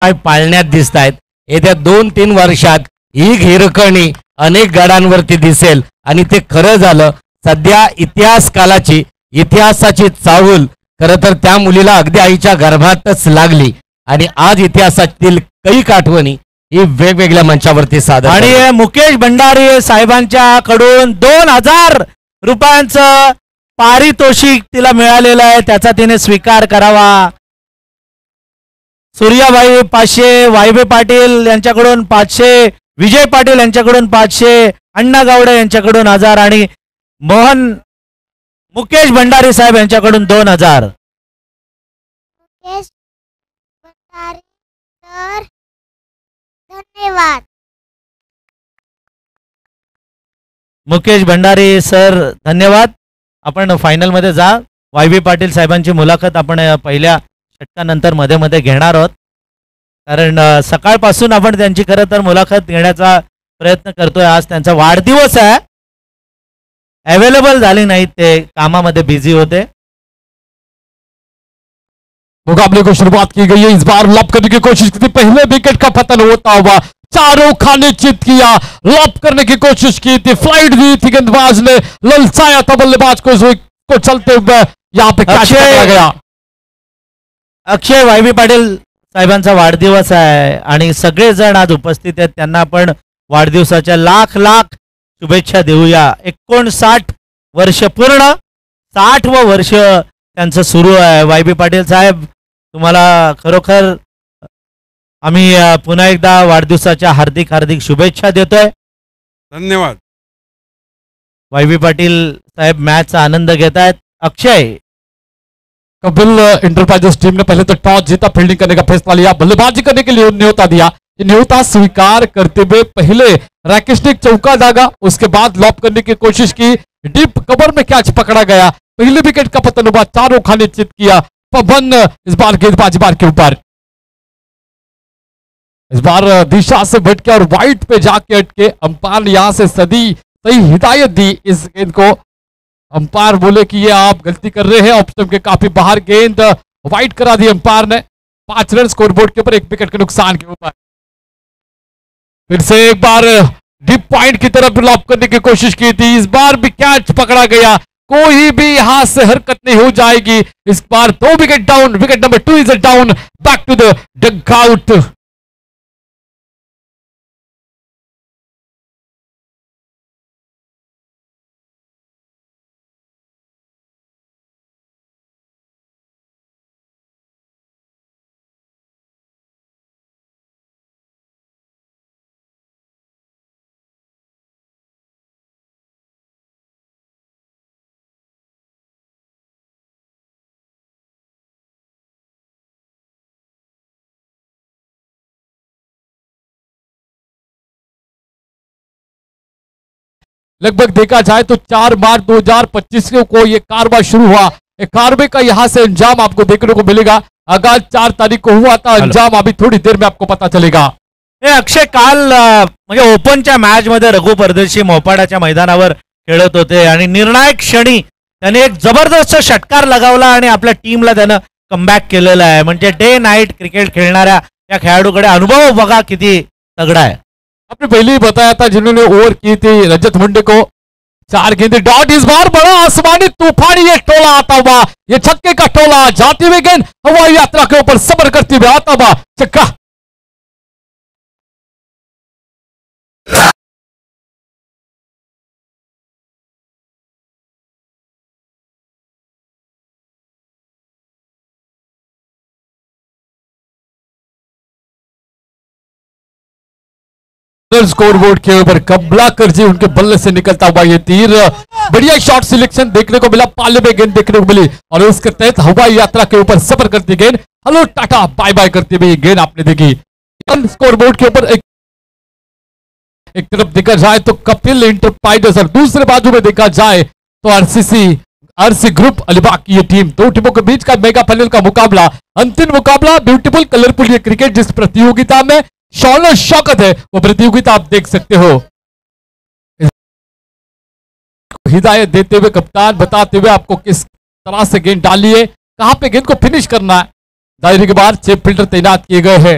पाळण्यात दिसत आहेत. येत्या 2-3 वर्षात ही घिरकणी अनेक गडांवरती दिसेल आणि ते खरं झालं. सध्या इतिहास कालाची इतिहासाची चाहूल खरं तर त्या मुलीला अगदी आईच्या गर्भातच लागली आणि आज इतिहासातील कैक आठवणी ही वेगवेगळ्या मंचावरती सादर. आणि मुकेश भंडारी साहेबांच्या कडून 2000 रुपयांचं पारितोषिक तिला मिळालेलं आहे, त्याचा तिने स्वीकार करावा. सूर्याबाई 500, वायबे पाटील यांच्याकडून 500, विजय पाटील यांच्याकडून 500, अण्णा गावडे यांच्याकडून 1000 आणि मुकेश भंडारी साहेब यांच्याकडून 2000. मुकेश भंडारी सर धन्यवाद. मुकेश भंडारी सर धन्यवाद. आपण फायनल मध्ये जा. वायबी पाटील साहेबांची मुलाखत आपण पहिल्या षटकानंतर मध्ये मध्ये घेणार आहोत, कारण सकाळपासून आपण त्यांची खरं तर मुलाखत घेण्याचा प्रयत्न करतोय. आज त्यांचा वाढदिवस आहे, अवेलेबल झाले नाहीत, ते कामामध्ये बिझी होते. मुकाबले को शुरुआत की गई है. इस बार लॉप करने की कोशिश की थी, पहले विकेट का पतन होता हुआ चारों खाने चित किया, लॉप करने की कोशिश की थी, फ्लाइट दी थी, गेंदबाज ने ललचाया था बल्लेबाज को चलते हुए यहाँ पे कैच किया गया. अक्षय वायबी पाटील साहेबांचा वाढदिवस आहे आणि सगळेजण आज उपस्थित आहेत. त्यांना आपण वाढदिवसाच्या लाख लाख शुभेच्छा देऊया. 59 वर्ष पूर्ण, 60वं वर्ष त्यांचं सुरू आहे. वायबी पाटील साहेब, तुम्हाला खरोखर आम्ही पुन्हा एकदा वाढदिवसाच्या हार्दिक हार्दिक शुभेच्छा देतोय. धन्यवाद. वायबी पाटील साहेब मॅचचा आनंद घेत आहेत. अक्षय, कपिल इंटरप्राइजेस टीम ने पहले तो टॉस जीता, फील्डिंग करने का फैसला लिया, बल्लेबाजी करने के लिए न्योता दिया. ये न्योता स्वीकार करते हुए पहले राकेश ने चौका दागा, उसके बाद लॉप करने की कोशिश की, डीप कवर में कैच पकड़ा गया, पहले विकेट का पतन हुआ, चारों खाने चित किया. पवन इस बार गेंदबाजी बार के ऊपर, इस बार दिशा से भटके और वाइट पे जाके अटके. अंपायर ने यहां से सही हिदायत दी इस गेंद को. अंपायर बोले कि ये आप गलती कर रहे हैं, ऑफ स्टंप के काफी बाहर गेंद वाइट करा दी अंपायर ने. 5 रन स्कोरबोर्ड के ऊपर, 1 विकेट के नुकसान के ऊपर. फिर से एक बार डीप पॉइंट की तरफ लॉप करने की कोशिश की थी, इस बार भी कैच पकड़ा गया. कोई भी यहां से हरकत नहीं हो जाएगी. इस बार 2 wicket down, wicket number 2 is down, back to the dugout. लगभग देखा जाए तो 4 मार्च 2025 को ये कारवा शुरू हुआ. कारवे का यहां से अंजाम आपको देखने को मिलेगा. आगाज 4 तारीख को हुआ था, अंजाम अभी थोड़ी देर में आपको पता चलेगा. हे अक्षय, काल म्हणजे ओपनच्या मॅच मध्ये रघु परदेशी मोपाडाच्या मैदानावर खेळत होते आणि निर्णायक क्षणी त्याने एक जबरदस्त षटकार लगावला आणि आपल्या टीमला त्यानं कमबॅक केलेला आहे. म्हणजे डे नाईट क्रिकेट खेळणाऱ्या या खेळाडूकडे अनुभव बघा किती तगड़ा है. आपने पहले ही बताया था जिन्होंने ओवर की थी रजत मुंडे को. 4 गेंदें डॉट, इस बार बड़ा आसमानी तूफानी ये टोला आता हुआ, ये छक्के का टोला जाती हुई गेंद हवाई यात्रा के ऊपर सबर करते हुए आता हुआ छक्का. स्कोरबोर्ड के ऊपर कबला करजी उनके बल्ले से निकलता हुआ ये तीर. बढ़िया शॉट सिलेक्शन देखने को मिला, पाले में गेंद देखने को मिली और उसके तहत हवाई यात्रा के ऊपर सफर करती गेंद हेलो टाटा बाय बाय करती हुई गेंद आपने देखी. स्कोरबोर्ड के ऊपर एक तरफ देखा जाए तो कपिल इंटरप्राइजेस और दूसरे बाजू में देखा जाए तो आरसी ग्रुप अलीबाग की ये टीम. 2 टीमों के बीच का मेगा फाइनल का मुकाबला, अंतिम मुकाबला. ब्यूटीफुल कलरफुल ये क्रिकेट जिस प्रतियोगिता में शौनो शौकत है वो प्रतियोगिता आप देख सकते हो. हिदायत देते हुए कप्तान बताते हुए आपको किस तरह से गेंद डाली है, कहां पे गेंद को फिनिश करना है. दायरे के बाहर 6 फील्डर तैनात किए गए हैं.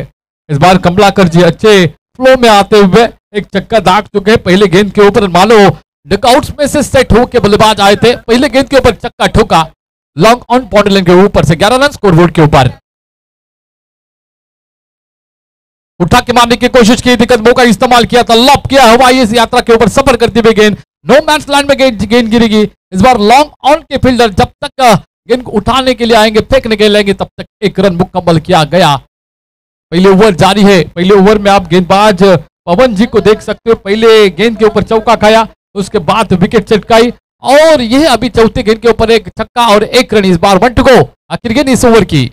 इस बार कमलाकर जी अच्छे फ्लो में आते हुए एक चक्का दाग चुके हैं। पहले गेंद के ऊपर मानो डकआउट्स में से सेट होकर बल्लेबाज आए थे, पहले गेंद के ऊपर चक्का ठोका लॉन्ग ऑन बाउंड्री लाइन के ऊपर से 11 रन स्कोरबोर्ड के ऊपर। उठा के मारने की कोशिश की, दिक्कत मौका इस्तेमाल किया था, लॉप किया हवाई इस यात्रा के ऊपर सफर करती हुई गेंद नो मैच लैंड में गेंद गिरेगी। इस बार लॉन्ग ऑन के फील्डर जब तक गेंद को उठाने के लिए आएंगे, फेंकने के लिए आएंगे, तब तक एक रन मुकम्मल किया गया। पहले ओवर जारी है। पहले ओवर में आप गेंदबाज पवन जी को देख सकते हो, पहले गेंद के ऊपर चौका खाया, उसके बाद विकेट चटकाई और यह अभी चौथे गेंद के ऊपर एक छक्का और एक run. Is bar 1 to go. आखिर गेंद इस ओवर की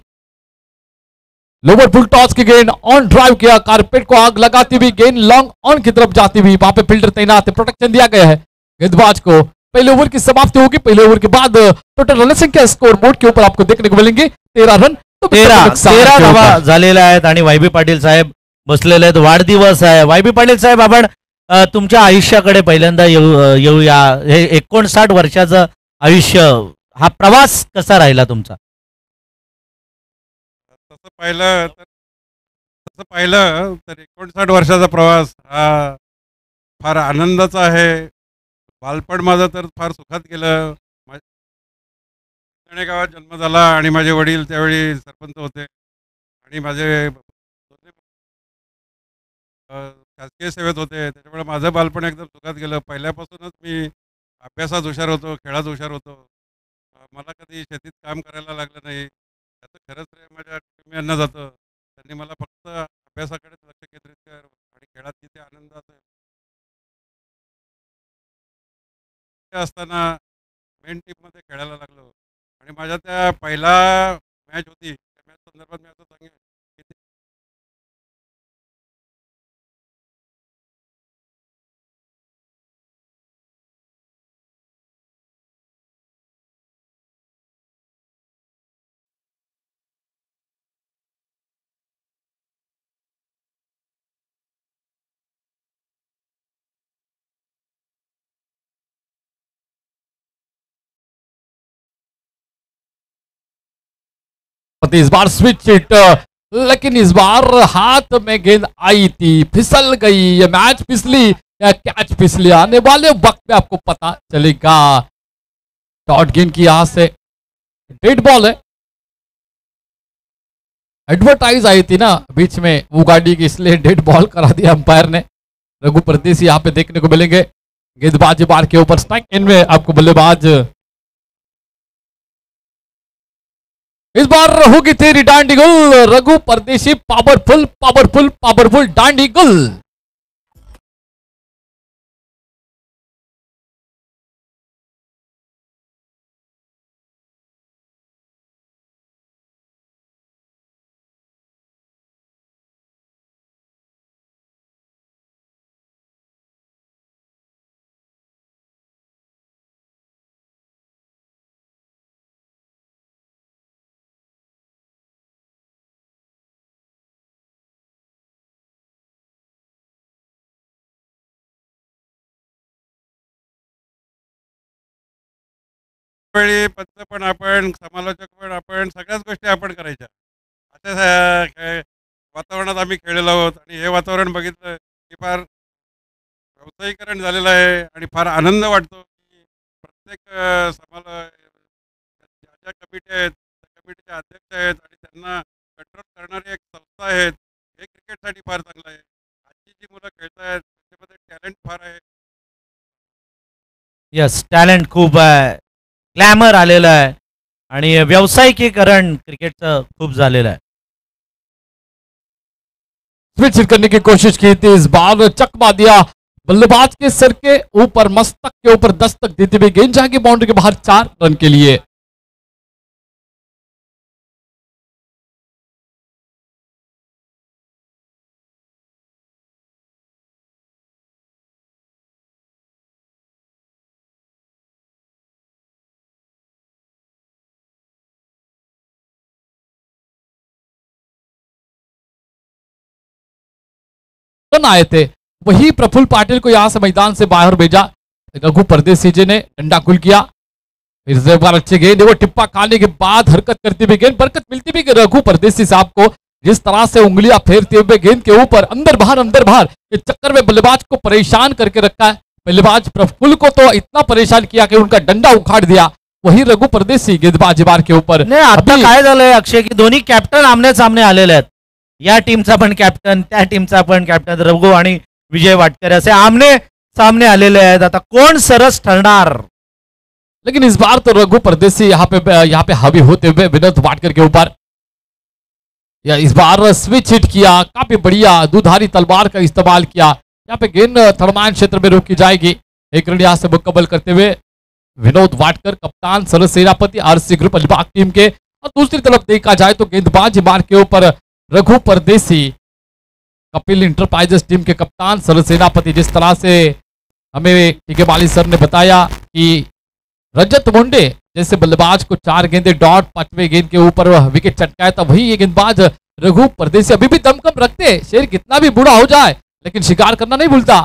लोअर फुल टॉस की गेंद ऑन ड्राइव किया, कारपेट को आग लगाती हुई गेंद लॉन्ग ऑन की तरफ जाती हुई, वहां पे फील्डर तैनात है, प्रोटेक्शन दिया गया है गेंदबाज को। पहले ओवर की समाप्ति होगी। पहले ओवर के बाद टोटल रन संख्या स्कोर बोर्ड के ऊपर आपको देखने को मिलेंगे 13 रन। तो 13 धावा झालेल्या आहेत आणि वायबी पाटील साहेब बसलेले आहेत. वाढदिवस आहे वायबी पाटील साहेब. आपण तुमच्या आयुष्याकडे पहिल्यांदा येऊया. हे 59 वर्षाचं आयुष्य, हा प्रवास कसा राहिला तुमचा? तसं पाहिलं तर 59 वर्षाचा प्रवास हा फार आनंदाचा आहे. बालपण माझं तर फार सुखात गेलं. पुणे गावात जन्म झाला आणि माझे वडील त्यावेळी सरपंच होते आणि माझे शासकीय सेवेत होते. त्याच्यामुळे माझं बालपण एकदम सुखात गेलं. पहिल्यापासूनच मी अभ्यासात हुशार होतो, खेळात हुशार होतो. मला कधी शेतीत काम करायला लागलं नाही. त्याचं खरंच श्रेय माझ्या कुटुंबियांना जातं. त्यांनी मला फक्त अभ्यासाकडेच लक्ष केंद्रित कर आणि खेळात जिथे आनंदात असताना मेन टीममध्ये खेळायला लागलो आणि माझ्या त्या पहिला मॅच होती, त्या मॅच संदर्भात मी असं सांगेन की इस बार स्विच इट, लेकिन इस बार हाथ में गेंद आई थी, फिसल गई। ये मैच फिसली या कैच फिसली, आने वाले वक्त में आपको पता चलेगा। डॉट गेंद की यहां से डेड बॉल है। एडवर्टाइज आई थी ना बीच में वो गाड़ी की, इसलिए डेड बॉल करा दिया अंपायर ने। रघु परदेसी यहां पे देखने को मिलेंगे। गेंदबाजी बार के ऊपर स्ट्राइक इन में आपको बल्लेबाज इस बार होगी तेरी डांडी गुल। रघु परदेसी पावरफुल पावरफुल पावरफुल डांडी गुल। वेळी पंच पण आपण, समालोचक पण आपण, सगळ्याच गोष्टी आपण करायच्या. अशा वातावरणात आम्ही खेळलेलो आहोत आणि हे वातावरण बघितलं की फार व्यावसायीकरण झालेलं आहे आणि फार आनंद वाटतो की प्रत्येक ज्या ज्या कमिटी आहेत त्या कमिटीचे अध्यक्ष आहेत आणि त्यांना कंट्रोल करणारी एक संस्था आहेत. हे क्रिकेटसाठी फार चांगलं आहे. आजची जी मुलं खेळत आहेत त्याच्यामध्ये टॅलेंट फार आहे. यस, टॅलेंट खूप आहे, ग्लॅमर आलेलं आहे आणि व्यावसायिकीकरण क्रिकेटचं खूप झालेलं आहे. स्विच करने की कोशिश की थी, इस बार चकमा दिया बल्लेबाज के सर के ऊपर, मस्तक के ऊपर दस्तक देते हुए गेंद जाएगी बाउंड्री के बाहर 4 रन के लिए। रन आए थे, वही प्रफुल्ल पाटिल को यहां से मैदान से बाहर भेजा। रघु परदेसी जी ने डंडा खुल किया, फिर से बार अच्छे गेंद, वो टिप्पा खाने के बाद हरकत करती हुई गेंद, बरकत मिलती भी रघु परदेसी साहब को। जिस तरह से उंगलियां फेरते हुए गेंद के ऊपर अंदर बाहर के चक्कर में बल्लेबाज को परेशान करके रखा है। बल्लेबाज प्रफुल्ल को तो इतना परेशान किया कि उनका डंडा उखाड़ दिया। वही रघु परदेशी गेंदबाज बार के ऊपर नाही आता काय झालंय अक्षय की दोन्ही कॅप्टन आमने सामने आलेले आहेत. या टीमचा पण कॅप्टन, त्या टीमचा पण कॅप्टन रघु आणि विजय वाटकर असे आमने सामने आलेले आहेत. आता कोण सरस ठरणार. लेकिन इस बार तो रघु परदेशी यहाँ पे हावी होते हुए विनोद वाटकर के ऊपर या इस बार स्विच हिट किया, काफी बढ़िया दुधारी तलवार का इस्तेमाल किया। यहाँ पे गेंद थर्माइन क्षेत्र में रोकी जाएगी। एक रन यहाँ से मुकम्मल करते हुए विनोद वाटकर कप्तान सरस सेनापति आरसी ग्रुप अलीबाग टीम के। और दूसरी तरफ देखा जाए तो गेंदबाज मार के ऊपर रघु परदेशी कपिल इंटरप्राइजेस टीम के कप्तान सरस सेनापति। जिस तरह से हमें टीकेमाली सर ने बताया कि रजत मुंडे जैसे बल्लेबाज को 4 गेंदे डॉट 5वें गेंद के ऊपर विकेट चटकाया था, वही ये गेंदबाज रघु परदेशी अभी भी दमकम रखते। शेर कितना भी बूढ़ा हो जाए लेकिन शिकार करना नहीं भूलता।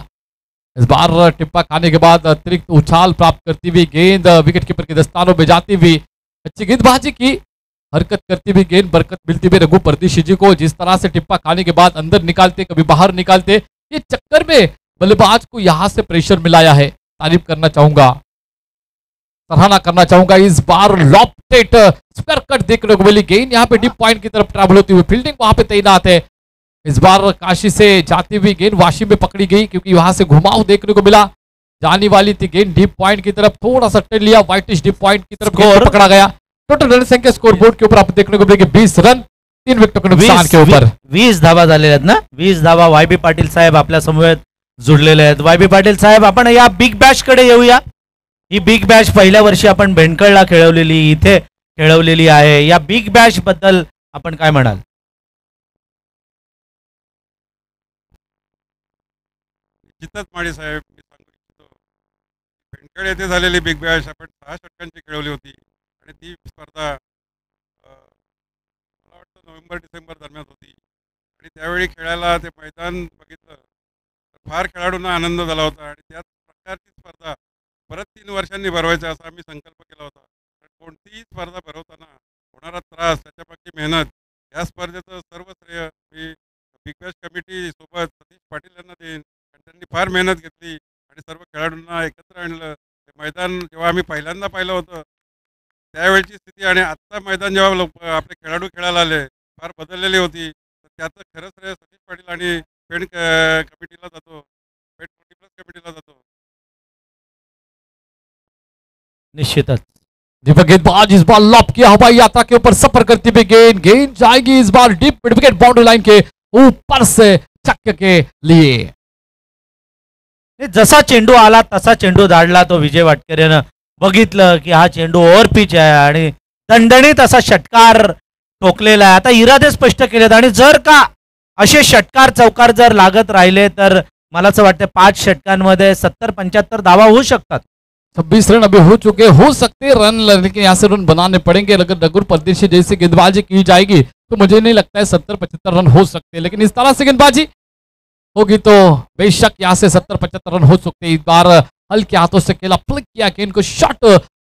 इस बार टिप्पा खाने के बाद अतिरिक्त उछाल प्राप्त करती हुई गेंद विकेट कीपर के दस्तानों में जाती हुई अच्छी गेंदबाजी की हरकत करती हुई गेंद बरकत मिलती हुई रघु परदेशी जी को। जिस तरह से टिप्पा खाने के बाद अंदर निकालते कभी बाहर निकालते, ये चक्कर में बल्लेबाज को यहां से प्रेशर मिलाया है। तारीफ करना चाहूंगा, सराहना करना चाहूंगा। इस बार लॉफ्टेड स्क्वायर कट देखने को मिली गेंद यहाँ पे डीप पॉइंट की तरफ ट्रैवल होती हुई फील्डिंग वहां पे तैनात है। इस बार काशी से जाती हुई गेंद वाशी में पकड़ी गई क्योंकि वहां से घुमाव देखने को मिला। जाने वाली थी गेंद डीप पॉइंट की तरफ, थोड़ा सा टर्न लिया, वाइटिश डीप पॉइंट की तरफ गेंद पकड़ा गया। टोटल रन संख्या स्कोर बोर्ड के ऊपर आप देखने को मिलेगी 20 रन 3 विकेटों के नुकसान के ऊपर 20 धावा झालेल्या आहेत ना. 20 धावा. वाय बी पाटील साहेब आपल्या समवेत जुडलेले आहेत. वाय बी पाटील साहेब आपण या बिग बॅश कडे येऊया. ही बिग बॅश पहिल्या वर्षी आपण भेंडकळला खेळवलेली, इथे खेळवलेली आहे. या बिग बॅश बद्दल आपण काय म्हणाल. निश्चितच माळी साहेब, मी सांगू इच्छितो भेंडकळ येथे झालेली बिग बॅश आपण 6 षटकांची खेळवली होती आणि ती स्पर्धा मला वाटतं नोव्हेंबर-डिसेंबर दरम्यान होती आणि त्यावेळी खेळायला ते मैदान बघितलं तर फार खेळाडूंना आनंद झाला होता आणि त्याच प्रकारची स्पर्धा परत 3 वर्षांनी भरवायचा असा आम्ही संकल्प केला होता. पण कोणतीही स्पर्धा भरवताना होणारा त्रास, त्याच्यामागची मेहनत, या स्पर्धेचं सर्व श्रेय मी बिग बॅश कमिटी सोबत सतीश पाटील यांना देईन. त्यांनी फार मेहनत घेतली आणि सर्व खेळाडूंना एकत्र आणलं. ते मैदान जेव्हा आम्ही पहिल्यांदा पाहिलं होतं त्यावेळची स्थिती आणि आत्ता मैदान जेव्हा आपले खेळाडू खेळायला आले फार बदललेली होती. तर त्याचं खरंच श्रेय सतीश पाटील आणि पेड कमिटीला जातो, पेड 40+ कमिटीला जातो. निश्चितच दीपक गेंदबाज इस बार लॉप किया हवाई यात्रा के ऊपर सफर करती हुई गेंद जाएगी इस बार deep mid wicket boundary line के ऊपर से छक्के के लिए. जसा चेंडू आला तसा चेंडू धाडला तो विजय वाटकर यानं. बघितलं की हा चेंडू ओव्हर पिच आहे आणि दणदणीत असा षटकार ठोकलेला आहे. आता इरादे स्पष्ट केलेत आणि जर का असे षटकार चौकार जर लागत राहिले तर मला असं वाटतं 5 षटकांमध्ये 70-75 धावा होऊ शकतात. 26 रन अभी हो चुके, हो सकते रन, लेकिन यहाँ से रन बनाने पड़ेंगे. अगर रघु परदेशी जैसी गेंदबाजी की जाएगी तो मुझे नहीं लगता है 70-75 रन हो सकते. लेकिन इस तरह से गेंदबाजी होगी तो बेशक यहाँ से 70-75 रन हो सकते. इस बार हल्के हाथों से खेला, फ्लिक किया गेंद को, शॉट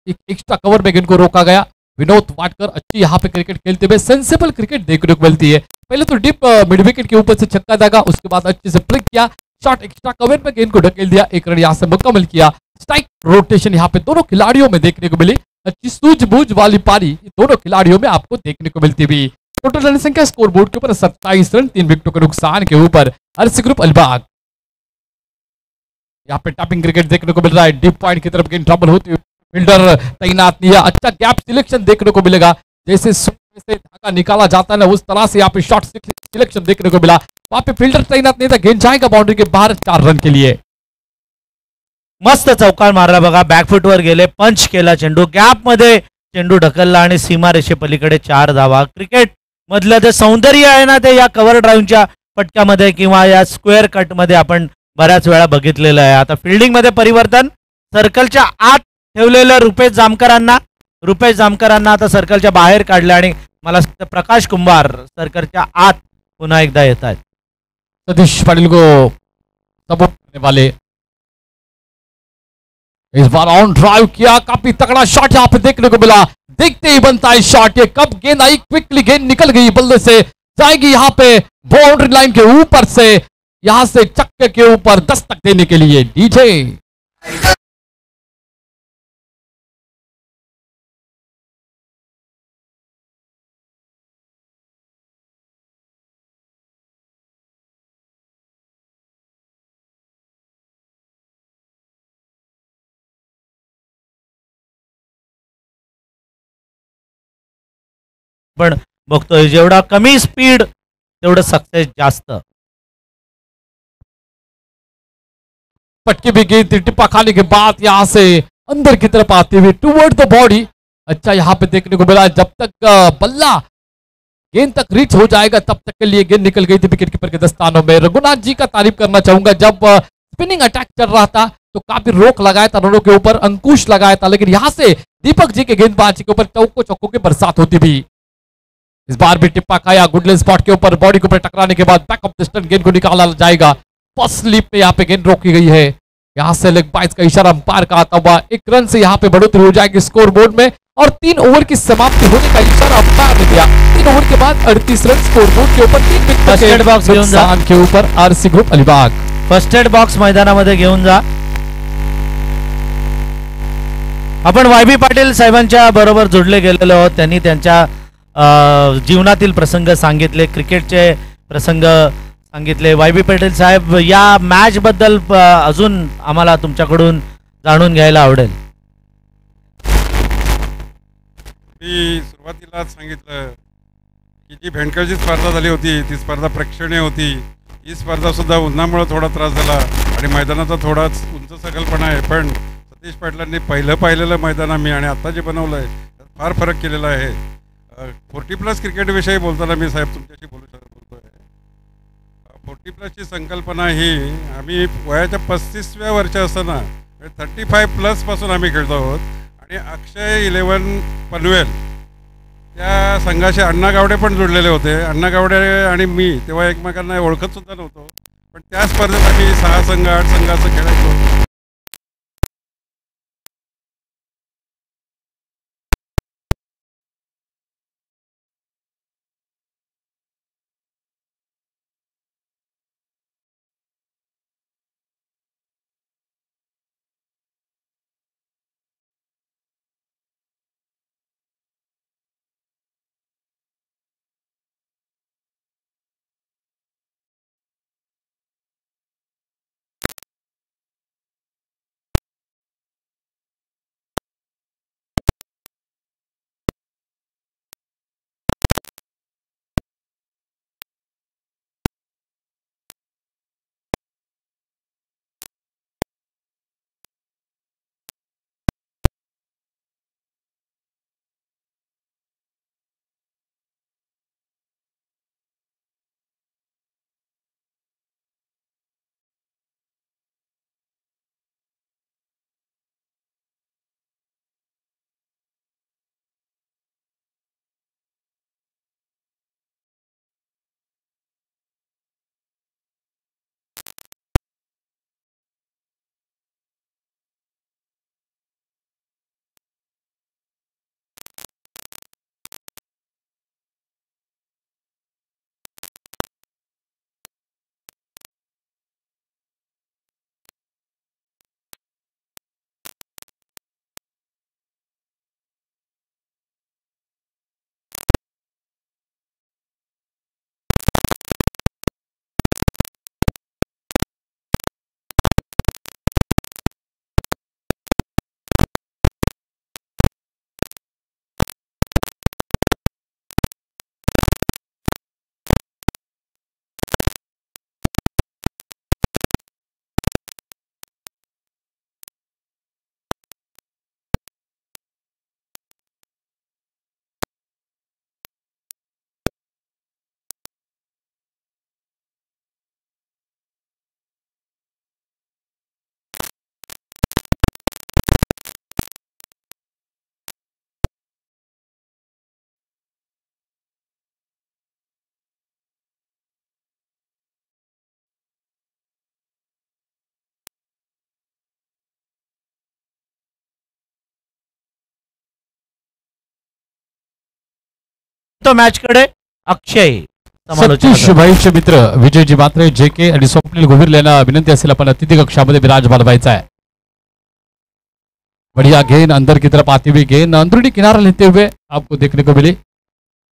एक्स्ट्रा कवर में गेंद को रोका गया. विनोद वाटकर अच्छी यहाँ पे क्रिकेट खेलते हुए सेंसिबल क्रिकेट देखने को मिलती है. पहले तो डीप मिड विकेट के ऊपर से छक्का दागा, उसके बाद अच्छे से फ्लिक किया, शॉट एक्स्ट्रा कवर में गेंद को ढकेल दिया, 1 रन यहाँ से मुकम्मल किया. स्ट्राइक रोटेशन यहाँ पे दोनों खिलाड़ियों में देखने को मिली. अच्छी सूझबूझ वाली पारी दोनों खिलाड़ियों में आपको देखने को मिलती हुई. टोटल रन संख्या स्कोर बोर्ड के ऊपर 27 रन 3 विकेटों के नुकसान के ऊपर आरसी ग्रुप अलीबाग. यहाँ पे टैपिंग क्रिकेट देखने को मिल रहा है. डीप पॉइंट की तरफ गेंद ट्रबल होती हुई फील्डर तैनात नहीं है. अच्छा गैप सिलेक्शन देखने को मिलेगा. जैसे से धागा निकाला जाता है ना उस तरह से यहाँ पे शॉट सिलेक्शन देखने को मिला. वहां पे फील्डर तैनात नहीं था, गेंद जाएगा बाउंड्री के बाहर 4 रन के लिए. मस्त चौकार मारला बघा. बॅकफुट वर गेले, पंच केला चेंडू, गॅप मध्ये चेंडू ढकलला आणि सीमारेषे पलीकडे 4 धावा. क्रिकेट मधलं जे सौंदर्य आहे ना ते या कव्हर ड्राईव्हच्या फटक्यामध्ये किंवा या स्क्वेअर कट मध्ये आपण बऱ्याच वेळा बघितलेलं आहे. आता फिल्डिंग मध्ये परिवर्तन. सर्कलच्या आत ठेवलेल्या रुपेश जामकरांना आता सर्कलच्या बाहेर काढले आणि मला प्रकाश कुंभार सर्कलच्या आत पुन्हा एकदा येत आहेत. सतीश पाटिल को सपोर्ट करने वाले. इस बार ऑन ड्राइव किया, काफी तगड़ा शॉट यहाँ पे देखने को मिला. देखते ही बनता है शॉट. ये कब गेंद आई, क्विकली गेंद निकल गई बल्ले से जाएगी यहाँ पे बाउंड्री लाइन के ऊपर से, यहां से चक्के के ऊपर दस्तक देने के लिए डीजे। पण बघतोय जेवढा कमी स्पीड तेवढं सक्सेस जास्त. पटकी भी गेंद टिप्पा खाने के बाद यहां से अंदर की तरफ आते हुए टूवर्ड द बॉडी। अच्छा यहां पे देखने को मिला, जब तक बल्ला गेंद तक रीच हो जाएगा तब तक के लिए गेंद निकल गई थी विकेट कीपर के दस्तानों में। रघुनाथ जी का तारीफ करना चाहूंगा, जब स्पिनिंग अटैक चल रहा था तो काफी रोक लगाया था रनों के ऊपर, अंकुश लगाया था, लेकिन यहां से दीपक जी के गेंदबाजी के ऊपर चौकों की बरसात होती भी। इस बार भी टिप्पा खाया गुडले स्पॉट के ऊपर, बॉडी के ऊपर टकराने के बाद बैक ऑफ द स्टंप गेंद को निकाला जाएगा। फर्स्ट स्लिप पे यहाँ पे गेंद रोकी गई है। यहां से लेग बाइज का इशारा अंपायर का आता हुआ, 1 रन से यहाँ पे बढ़ोतरी हो जाएगी स्कोर बोर्ड में और 3 ओवर की समाप्ति होने का इशारा अंपायर ने दिया। 3 ओवर के बाद 38 रन स्कोर बोर्ड के ऊपर, 3 विकेट के ऊपर RC group Alibag. First aid box मैदानामध्ये घेऊन जा. आपण वाय.बी. पाटील साहेबांच्या बरोबर जोडले गेलेलो आहोत. त्यांनी त्यांच्या जीवनातील प्रसंग सांगितले, क्रिकेटचे प्रसंग सांगितले. वाय.बी. पाटील साहेब, या मॅच बद्दल अजून आम्हाला तुमच्याकडून जाणून घ्यायला आवडेल. मी सुरुवातीलाच सांगितलं की जी भेंडकळची स्पर्धा झाली होती ती स्पर्धा प्रेक्षणीय होती. ही स्पर्धा सुद्धा उन्हामुळे थोडा त्रास झाला आणि मैदानाचा थोडाच उंच सकलपणा आहे, पण सतीश पाटलांनी पाहिलेलं मैदान आम्ही आणि आता जे बनवलं आहे त्यात फार फरक केलेला आहे. 40+ क्रिकेटविषयी बोलताना मी साहेब तुमच्याशी बोलतोय. 40+ची संकल्पना ही आम्ही वयाच्या 35व्या वर्षी असताना 35+ पासून आम्ही खेळतो आहोत आणि अक्षय 11 पनवेल त्या संघाशी अण्णा गावडे पण जोडलेले होते. अण्णा गावडे आणि मी तेव्हा एकमेकांना ओळखत सुद्धा नव्हतो, पण त्या स्पर्धेत आम्ही 6 संघ 8 संघ असं खेळायचो. तो मॅच कडे अक्षय. समालोचना सतीश करतो. भाईचे मित्र विजयजी मात्रे जे के आणि स्वप्नील गोविर्ले यांना विनंती असेल आपण अतिथी कक्षामध्ये विराजमान व्हायचा है। बढ़िया गेंद अंदर की तरफ आती हुई गेंद अंदरूनी किनारा लेते हुए आपको देखने को मिली,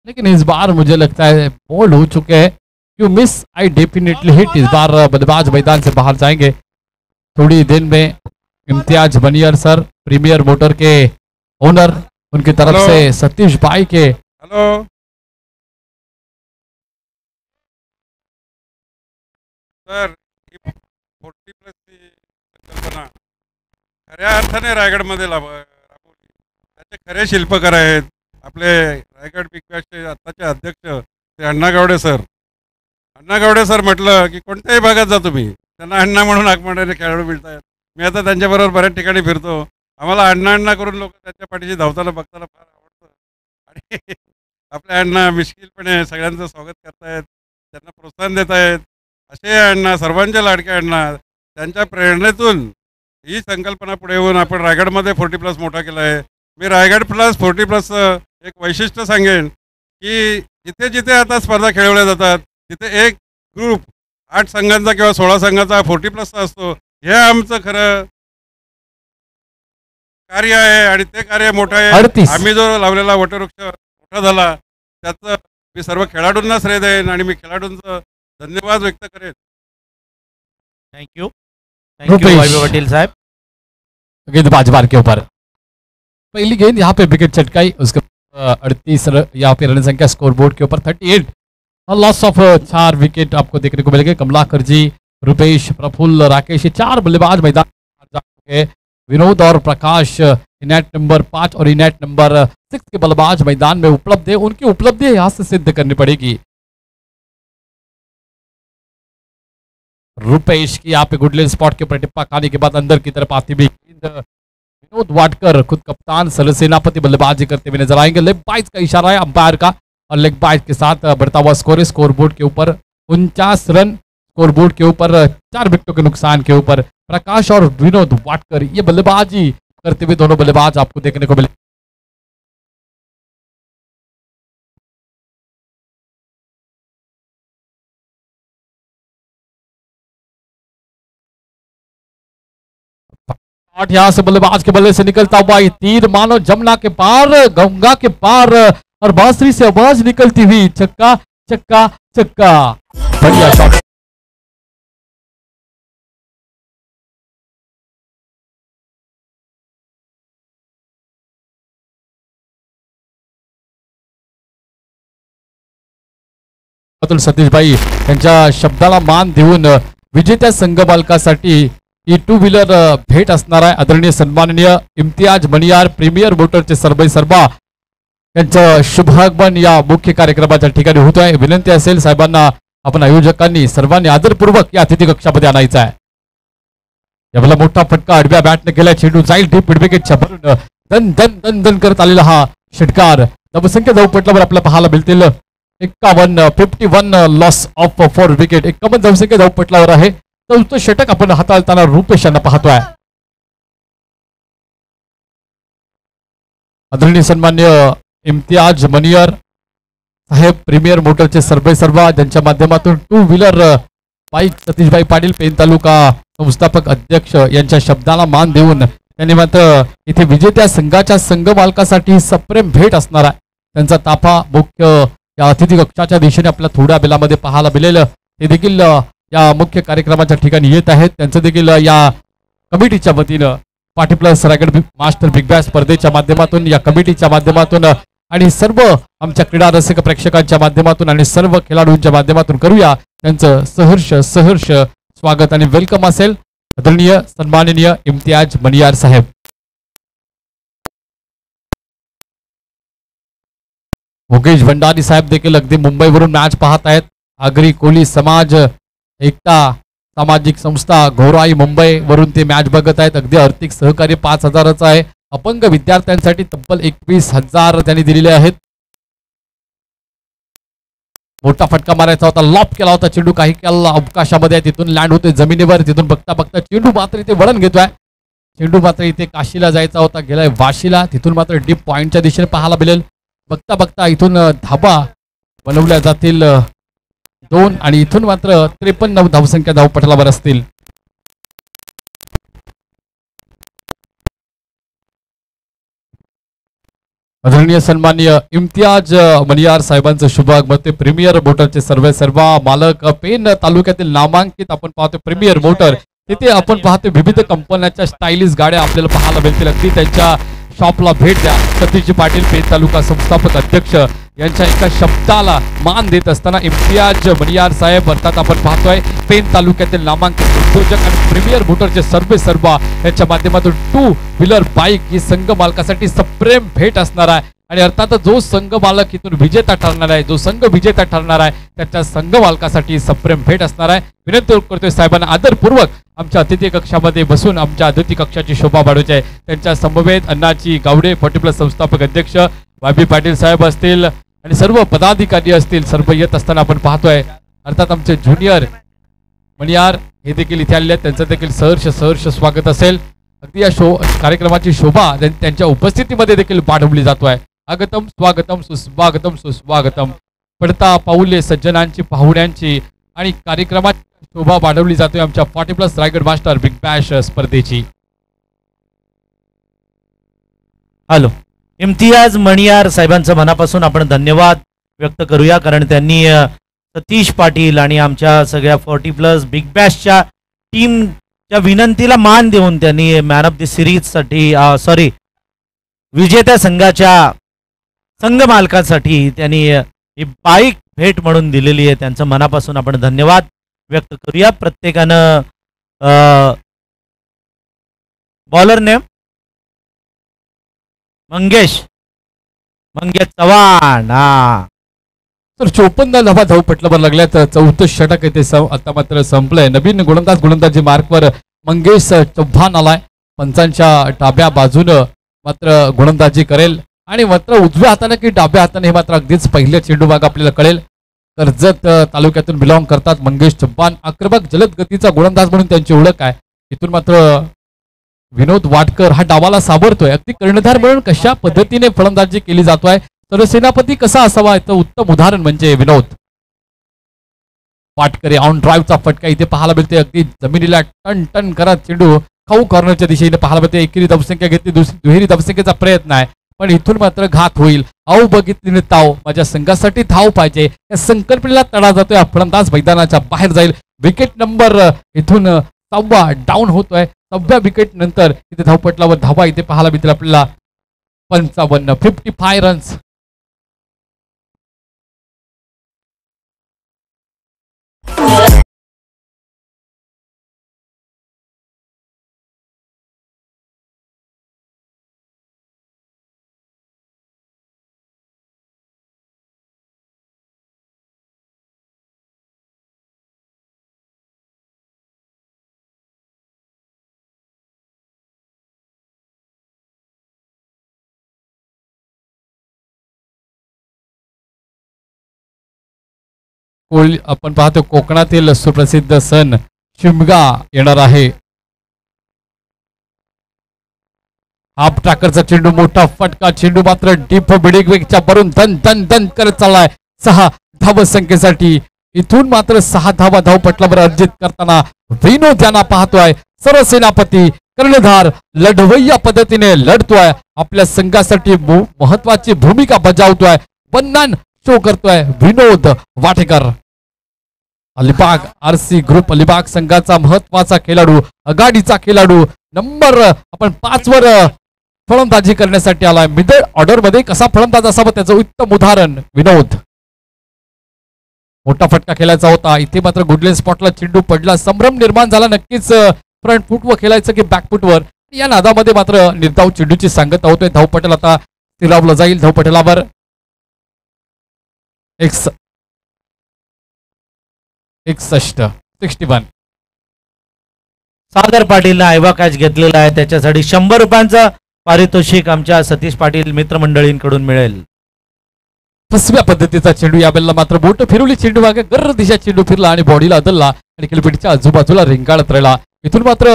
लेकिन इस बार मुझे लगता है बोल्ड हो चुके हैं। You miss I definitely hit. इस बार बल्लेबाज मैदान से बाहर जाएंगे। थोड़ी देर में Imtiaz Baniyar sir premier motor के ओनर उनकी तरफ हेलो। से सतीश भाई के हॅलो सर, ही 40+ ची संकल्पना खऱ्या अर्थाने रायगडमध्ये राबवली। त्याचे खरे शिल्पकार आहेत आपले रायगड बिग बॅशचे आत्ताचे अध्यक्ष ते अण्णा गावडे सर। अण्णा गावडे सर म्हटलं की कोणत्याही भागात जा तुम्ही, त्यांना अण्णा म्हणून हाक मारणारे खेळाडू मिळत आहेत। मी आता त्यांच्याबरोबर बऱ्याच ठिकाणी फिरतो, आम्हाला अण्णा अण्णा करून लोक त्यांच्या पाठीशी धावताना बघताना फार आवडतं। आणि आपल्या अण्णा मिश्किलपणे सगळ्यांचं स्वागत करतायत, त्यांना प्रोत्साहन देत आहेत। असे अण्णा, सर्वांचे लाडके अण्णा, त्यांच्या प्रेरणेतून ही संकल्पना पुढे येऊन आपण रायगडमध्ये 40+ मोठा केला आहे। मी रायगड प्लस 40+ एक वैशिष्ट्य सांगेन की जिथे जिथे आता स्पर्धा खेळवल्या जातात तिथे एक ग्रुप 8 संघांचा किंवा 16 संघांचा 40+ असतो। हे आमचं खरं कार्य आहे आणि ते कार्य मोठं आहे। 38 आम्ही जो लावलेला वटवृक्ष मोठा झाला त्याचं मी सर्व खेळाडूंना श्रेय देईन आणि मी खेळाडूंचं धन्यवाद व्यक्त करेन। Thank you thank you Rupesh. Y B Patil साहेब. गेंदबाज बार के ऊपर पहली गेंद यहाँ पे विकेट चटकाई, उसके 38 यहाँ पे रन संख्या स्कोर बोर्ड के ऊपर 38। लॉस ऑफ 4 विकेट आपको देखने को मिलेंगे। कमलाकर जी, रुपेश, प्रफुल्ल, राकेश, ये 4 बल्लेबाज मैदान में जा चुके हैं। विनोद और प्रकाश इनेट नंबर 5 और इनेट नंबर 6 के बल्लेबाज मैदान में उपलब्ध है। उनकी उपलब्धि यहाँ से सिद्ध करनी पड़ेगी। रुपेश की यहाँ पे गुडलिन स्पॉट के ऊपर टिप्पा खाने के बाद अंदर की तरफ आती हुई गेंद विनोद वाडकर खुद कप्तान सरसेनापति बल्लेबाजी करते हुए नजर आएंगे। लेग बाइज का इशारा है अंपायर का और लेग बाइज के साथ बढ़ता हुआ स्कोर है। स्कोर बोर्ड के ऊपर 49 रन, स्कोर बोर्ड के ऊपर 4 विकेटों के नुकसान के ऊपर प्रकाश और विनोद वाडकर ये बल्लेबाजी करते हुए दोनों बल्लेबाज आपको देखने को मिले। और यहाँ से बल्लेबाज के बल्ले से निकलता हुआ ये तीर मानो जमुना के पार, गंगा के पार और बांसुरी से आवाज निकलती हुई छक्का छक्का छक्का। बढ़िया शॉट। अतुल सतीश भाई यांच्या शब्दाला मान देऊन विजेत्या संघ मालकासाठी ही 2 व्हीलर भेट असणार आहे। आदरणीय सन्माननीय इम्तियाज बनियार प्रीमियर मोटरचे सरबई सरबा यांचं शुभागमन या मुख्य कार्यक्रमाच्या ठिकाणी होत आहे। विनंती असेल साहेबांना आपण आयोजकांनी सर्वांनी आदरपूर्वक या अतिथी कक्षामध्ये आणायचं आहे। यावेळेला मोठा फटका आडव्या बॅटने केला, चेंडू जाईल डीप मिडविकेटच्या भरून दन दन दन दन करत आलेला हा षटकार धावसंख्या धावपटलावर आपल्याला पाहायला मिळतील 51 लॉस ऑफ 4 विकेट। 51 धावसंख्या धावपटलावर आहे। चौथं षटक आपण हाताळताना रुपेश यांना पाहतोय। आदरणीय सन्मान्य इम्तियाज बनियर साहेब प्रीमियर मोटरचे सरबई सर्वा ज्यांच्या माध्यमातून 2 व्हीलर बाईक सतीशभाई पाटील पेन तालुका संस्थापक अध्यक्ष यांच्या शब्दाला मान देऊन त्यांनी मात्र इथे विजेत्या संघाच्या संघ मालकासाठी सप्रेम भेट असणार आहे। त्यांचा ताफा मुख्य या अतिथी कक्षाच्या दिशेने आपल्याला थोड्या वेळामध्ये पाहायला मिळेल। ते देखील या मुख्य कार्यक्रमाच्या ठिकाणी येत आहेत। त्यांचं देखील या कमिटीच्या वतीनं 40+ रायगड मास्टर बिग बॅश स्पर्धेच्या माध्यमातून या कमिटीच्या माध्यमातून आणि सर्व आमच्या क्रीडा रसिक प्रेक्षकांच्या माध्यमातून आणि सर्व खेळाडूंच्या माध्यमातून करूया त्यांचं सहर्ष स्वागत आणि वेलकम असेल। आदरणीय सन्माननीय इम्तियाज बनियार साहेब। मुकेश भंडारी साहेब देखील अगदी मुंबईवरून मॅच पाहत आहेत। आगरी कोली समाज एकता सामाजिक संस्था घोराई मुंबई वरून ते मॅच बघत आहेत। अगदी आर्थिक सहकार्य 5000चं आहे। अपंग विद्यार्थ्यांसाठी तब्बल 21,000 त्यांनी दिलेले आहेत। मोठा फटका मारायचा होता, लॉप केला होता चेंडू काही काल अवकाशामध्ये तिथून लँड होते जमिनीवर। तिथून बघता बघता चेंडू मात्र इथे वळण घेतोय। चेंडू मात्र इथे काशीला जायचा होता, गेलाय वाशीला। तिथून मात्र डीप पॉइंटच्या दिशेने पाहायला मिळेल। बघता बघता इथून धाबा बनवल्या जातील 2 आणि इथून मात्र 53 धावसंख्या धावपटलावर असतील. आदरणीय सन्माननीय इम्तियाज मणियार साहेबांचं शुभागमते प्रीमियर मोटरचे सर्व मालक पेन तालुक्यातील नामांकित आपण पाहतो प्रीमियर मोटर. तिथे आपण पाहतो विविध कंपन्यांच्या स्टायलिश गाड्या आपल्याला पाहायला मिळतील. अगदी त्यांच्या शॉपला भेट द्या. सतीश पाटील पेन तालुका संस्थापक अध्यक्ष यांच्या एका शब्दाला मान देत असताना इम्तियाज मणियार साहेब अर्थात आपण पाहतोय पेन तालुक्यातील नामांकित उद्योजक आणि प्रीमियर मोटरचे सर्व यांच्या माध्यमातून 2 व्हीलर बाईक ही संघ मालकासाठी सप्रेम भेट असणार आहे. आणि अर्थात जो संघ मालक इथून विजेता ठरणार आहे, जो संघ विजेता ठरणार आहे त्याच्या संघ मालकासाठी सप्रेम भेट असणार आहे. विनंती करतोय साहेबांना आदरपूर्वक आमच्या अतिथी कक्षामध्ये बसून आमच्या अतिथी कक्षाची शोभा वाढवायची आहे. त्यांच्या समवेत अण्णाची गावडे 40+ संस्थापक अध्यक्ष वाबी पाटील साहेब असतील आणि सर्व पदाधिकारी असतील. सर्व येत असताना आपण पाहतोय अर्थात आमचे ज्युनियर मणियार हे देखील इथे आलेले आहेत. त्यांचं देखील सहर्ष स्वागत असेल. अगदी या कार्यक्रमाची शोभा त्यांच्या उपस्थितीमध्ये देखील वाढवली जातोय. आगतम स्वागतम सुस्वागतम सुस्वागतम. पडता पाऊले सज्जनांची पाहुण्यांची आणि कार्यक्रमाची शोभा वाढवली जातोय आमच्या 40+ रायगड मास्टर बिग बॅश स्पर्धेची. हॅलो, इम्तियाज मणियार साहेबांचं मनापासून आपण धन्यवाद व्यक्त करूया, कारण त्यांनी सतीश पाटील आणि आमच्या सगळ्या 40+ बिग बॅशच्या टीमच्या विनंतीला मान देऊन त्यांनी मॅन ऑफ द सिरीजसाठी विजेत्या संघाच्या संघ मालकासाठी त्यांनी ही बाईक भेट म्हणून दिलेली आहे. त्यांचं मनापासून आपण धन्यवाद व्यक्त करूया. प्रत्येकानं बॉलर नेम मंगेश चव्हाण. तर 54 धावा धावपटलावर लागल्यात. 4थं षटक येथे आता मात्र संपलंय. नवीन गोलंदाजी मार्कवर मंगेश चव्हाण आलाय. पंचांच्या डाव्या बाजूनं मात्र गोलंदाजी करेल आणि मात्र उजव्या हाताने की डाव्या हाताने हे मात्र अगदीच पहिल्या चेंडू भाग आपल्याला कळेल. कर्जत तालुक्यातून बिलॉंग करतात मंगेश चव्हाण. आक्रमक जलद गतीचा गोलंदाज म्हणून त्यांची ओळख आहे. इथून मात्र विनोद वाटकर हा डावाला सावरतोय. अगदी कर्णधार म्हणून कशा पद्धतीने फलंदाजी केली जातोय, सरसेनापती कसा असावा याचं उत्तम उदाहरण म्हणजे विनोद वाटकर. ऑन ड्राईव्हचा फटका इथे पाहायला मिळते. अगदी जमिनीला टन टन करत चेंडू खाऊ कॉर्नरच्या दिशेने पाहायला मिळते. एकेरी धावसंख्या घेतली, दुहेरी धावसंख्येचा प्रयत्न आहे पण इथून मात्र घात होईल. आऊ बघितली ताव, माझ्या संघासाठी धाव पाहिजे या संकल्पनेला तडा जातोय. फलंदाज मैदानाच्या बाहेर जाईल. विकेट नंबर इथून 6वा डाऊन होतोय. 6व्या विकेट नंतर इथे धावपटलावर धावा इथे पाहायला मिळतील आपल्याला 55 रन्स. आपण पाहतो कोकणातील सुप्रसिद्ध सण शिमगा येणार आहे. हाफ ट्रॅकरचा चेंडू, मोठा फटका, चेंडू मात्र डीप बिडिगवेगच्या भरून धन धन धन करत चाललाय. 6 धाव संख्येसाठी इथून मात्र 6 धावा धावपटलावर अर्जित करताना विनोद यांना पाहतोय. सरसेनापती कर्णधार लढवय्या पद्धतीने लढतोय. आपल्या संघासाठी महत्वाची भूमिका बजावतोय. वन्नन शो करतोय विनोद वाटेकर. अलिबाग RC ग्रुप अलिबाग संघाचा महत्वाचा खेळाडू, आघाडीचा खेळाडू, नंबर आपण 5 वर फलंदाजी करण्यासाठी आलाय. मिडल ऑर्डर मध्ये कसा फलंदाज असावा त्याचं उत्तम उदाहरण विनोद. मोठा फटका खेळायचा होता, इथे मात्र गुडलेन स्पॉटला चेंडू पडला. संभ्रम निर्माण झाला. नक्कीच फ्रंट फुटवर खेळायचं की बॅक फुटवर, या नादामध्ये मात्र निर्धाव चेंडूची सांगता होतोय. धावपटल आता स्थिरावलं जाईल. धावपटलावर 61. सागर पाटीलने आयवा कॅच घेतलेला आहे. त्याच्यासाठी 100 रुपयांचा पारितोषिक आमच्या सतीश पाटील मित्रमंडळींकडून मिळेल. 5व्या पद्धतीचा चेंडू, यावेळेला मात्र बोट फिरवली. चेंडू मागे गर्र दिशा चेंडू फिरला आणि बॉडीला अदलला आणि किलपीठच्या आजूबाजूला रिंगाळत राहिला. इथून मात्र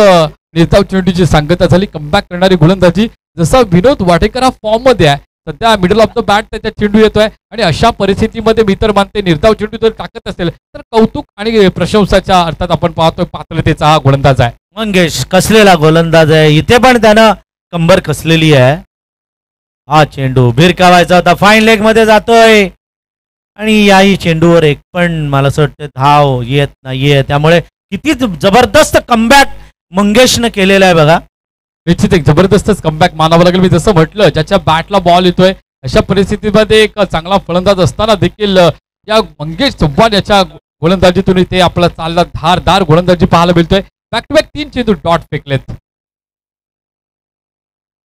निर्धाव चेंडूची सांगता झाली. कमबॅक करणारी गोलंदाजी, जसा विनोद वाटेकर हा फॉर्म मध्ये आहे सध्या मिडल ऑफ द बॅट त्याच्या चेंडू येतोय आणि अशा परिस्थितीमध्ये मी तर मानते निर्धाव चेंडू जर टाकत असेल तर कौतुक आणि प्रशंसाच्या अर्थात आपण पाहतोय पात्रतेचा हा गोलंदाज आहे. मंगेश कसलेला गोलंदाज आहे, इथे पण त्यानं कंबर कसलेली आहे. हा चेंडू भिरकावायचा होता, फाईन लेग मध्ये जातोय आणि याही चेंडूवर एक पण मला असं वाटतं धाव येत नाहीये. त्यामुळे किती जबरदस्त कमबॅक मंगेशनं केलेला आहे बघा. निश्चित एक जबरदस्तच कमबॅक मानावं लागेल. मी जसं म्हटलं ज्याच्या बॅटला बॉल येतोय अशा परिस्थितीमध्ये एक चांगला फलंदाज असताना देखील या मंगेश चव्हाण याच्या गोलंदाजीतून इथे आपला चालला धारदार गोलंदाजी पाहायला मिळतोय. बॅक टू बॅक 3 चेंडू डॉट फेकलेत.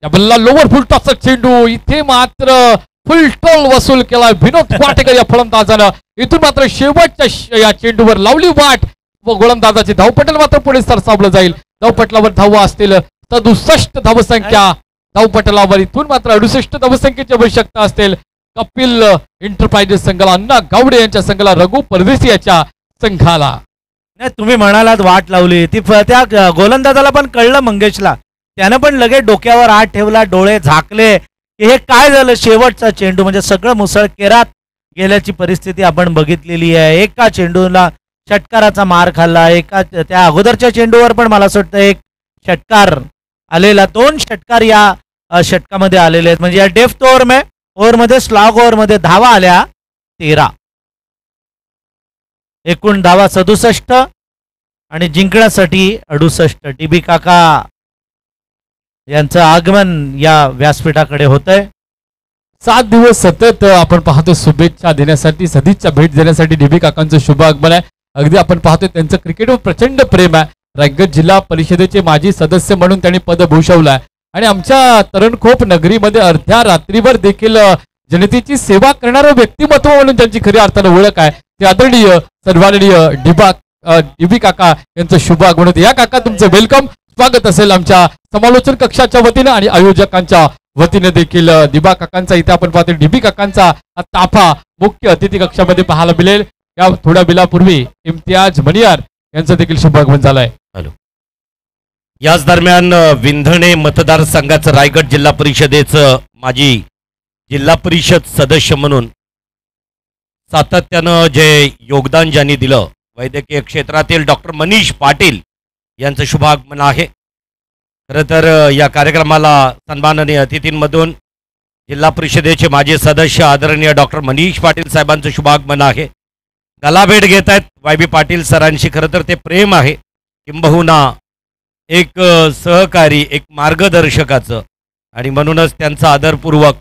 या बल्ला लोवर फुल टॉसचा चेंडू इथे मात्र फुल टोल वसूल केला विनोद वाटेकर या फलंदाजानं. इथून मात्र शेवटच्या या चेंडूवर लावली वाट व गोलंदाजाची धावपटल मात्र पुढे सरसावलं जाईल. धावपटलावर धावा असतील 67 धावसंख्या. धावपटलावर इथून मात्र 68 धावसंख्येची आवश्यकता असेल. कपिल एंटरप्राइजेस संघाला, अण्णा गावडे यांच्या संघाला, रघु परदेशी याच्या संघाला. नाही तुम्ही म्हणालात वाट लावली ती त्या गोलंदाजाला पण कळलं मंगेशला. त्यानं पण लगेच डोक्यावर हात ठेवला, डोळे झाकले की हे काय झालं. शेवटचा चेंडू म्हणजे सगळं मुसळकेरात गेल्याची परिस्थिती आपण बघितलेली आहे. एका चेंडूला षटकाराचा मार खाल्ला, एका त्या अगोदरच्या चेंडूवर पण मला असं वाटतं एक षटकार आलेला. 2 षटकार या षटकामध्ये आलेले आहेत. म्हणजे या डेफ्थ ओव्हरमध्ये स्लॉग ओव्हरमध्ये धावा आल्या 13. एकूण धावा 67 आणि जिंकण्यासाठी 68. टीबी काका यांचं आगमन या व्यासपीठाकडे होतंय. 7 दिवस सतत आपण पाहतो शुभेच्छा देण्यासाठी, सदिच्छा भेट देण्यासाठी डीबी काकांचं शुभ आगमन आहे. अगदी आपण पाहतोय त्यांचं क्रिकेटवर प्रचंड प्रेम आहे. रायगड जिल्हा परिषदेचे माजी सदस्य म्हणून त्यांनी पद भूषवलंय आणि आमच्या तरणखोप नगरीमध्ये अर्ध्या रात्रीवर देखील जनतेची सेवा करणारं व्यक्तिमत्व म्हणून त्यांची खऱ्या अर्थानं ओळख आहे. ते आदरणीय सन्माननीय डीबी काका यांचं शुभ आगमन होते. या काका तुमचं वेलकम, स्वागत असेल आमच्या समालोचन कक्षाच्या वतीनं आणि आयोजकांच्या वतीने देखील. दिबा काकांचा इथे आपण पाहतो डीबी काकांचा ताफा मुख्य अतिथी कक्षामध्ये पाहायला मिळेल. या थोड्या वेळापूर्वी इम्तियाज मनियार यांचं देखील शुभ आगमन झालंय. याच दरम्यान विंधणे मतदारसंघाचं रायगड जिल्हा परिषदेचं माजी जिल्हा परिषद सदस्य म्हणून सातत्यानं जे योगदान ज्यांनी दिलं वैद्यकीय क्षेत्रातील डॉक्टर मनीष पाटील यांचं शुभ आगमन आहे. खरं तर या कार्यक्रमाला सन्माननीय अतिथींमधून जिल्हा परिषदेचे माजी सदस्य आदरणीय डॉक्टर मनीष पाटील साहेबांचं शुभ आगमन आहे. गलाभेट घेत आहेत वाय.बी. पाटील सरांशी. खरं तर ते प्रेम आहे, किंबहुना एक सहकारी, एक मार्गदर्शकाचं, आणि म्हणूनच त्यांचं आदरपूर्वक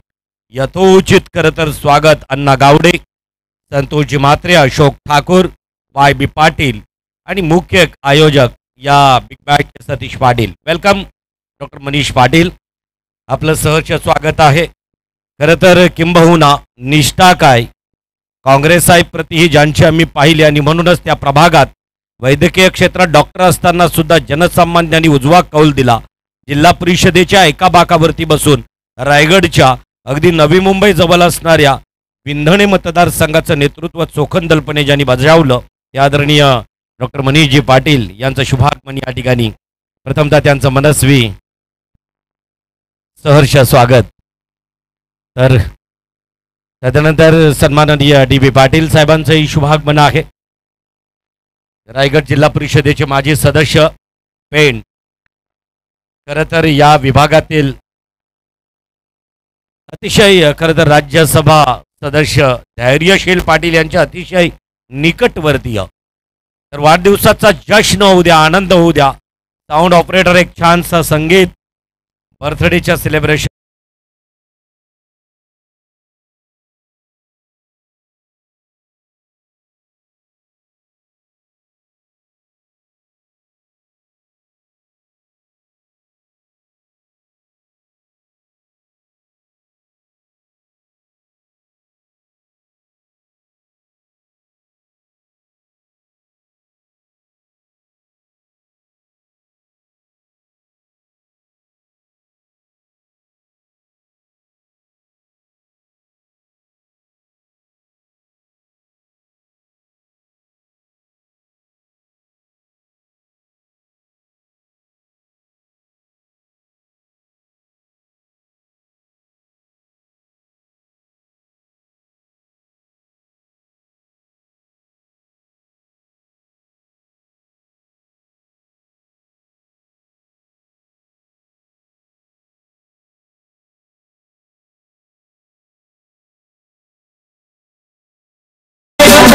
यथोचित खरं तर स्वागत अण्णा गावडे, संतोषजी म्हात्रे, अशोक ठाकूर, वाय.बी. पाटील आणि मुख्य आयोजक या big bat Satish Patil. Welcome doctor Manish Patil, आपलं सहर्ष स्वागत आहे. खरं तर किंबहुना निष्ठा काय काँग्रेस साहेब प्रति ज्यांची आम्ही पाहिली आणि म्हणूनच त्या प्रभागात वैद्यकीय क्षेत्रात डॉक्टर असताना सुद्धा जनसामान्यांनी उजवा कौल दिला. जिल्हा परिषदेच्या एका बाकावरती बसून रायगडच्या अगदी नवी मुंबई जवळ असणाऱ्या विंधणे मतदारसंघाचं नेतृत्व चोखंदलपणे ज्यांनी बजावलं ते आदरणीय डॉक्टर मनीषजी पाटील यांचं शुभागमन या ठिकाणी प्रथमतः त्यांचं मनस्वी सहर्ष स्वागत. तर त्यानंतर सन्माननीय डी.बी. पाटील साहेबांचंही शुभागमन आहे. रायगड जिल्हा परिषदेचे माजी सदस्य पेण, खरं तर या विभागातील अतिशय खरं तर राज्यसभा सदस्य धैर्यशील पाटील यांच्या अतिशय निकटवर्तीय. तर वाढदिवसाचा जश्न होऊ द्या, आनंद होऊ द्या. साऊंड ऑपरेटर एक छानसा संगीत बर्थडेच्या सेलिब्रेशन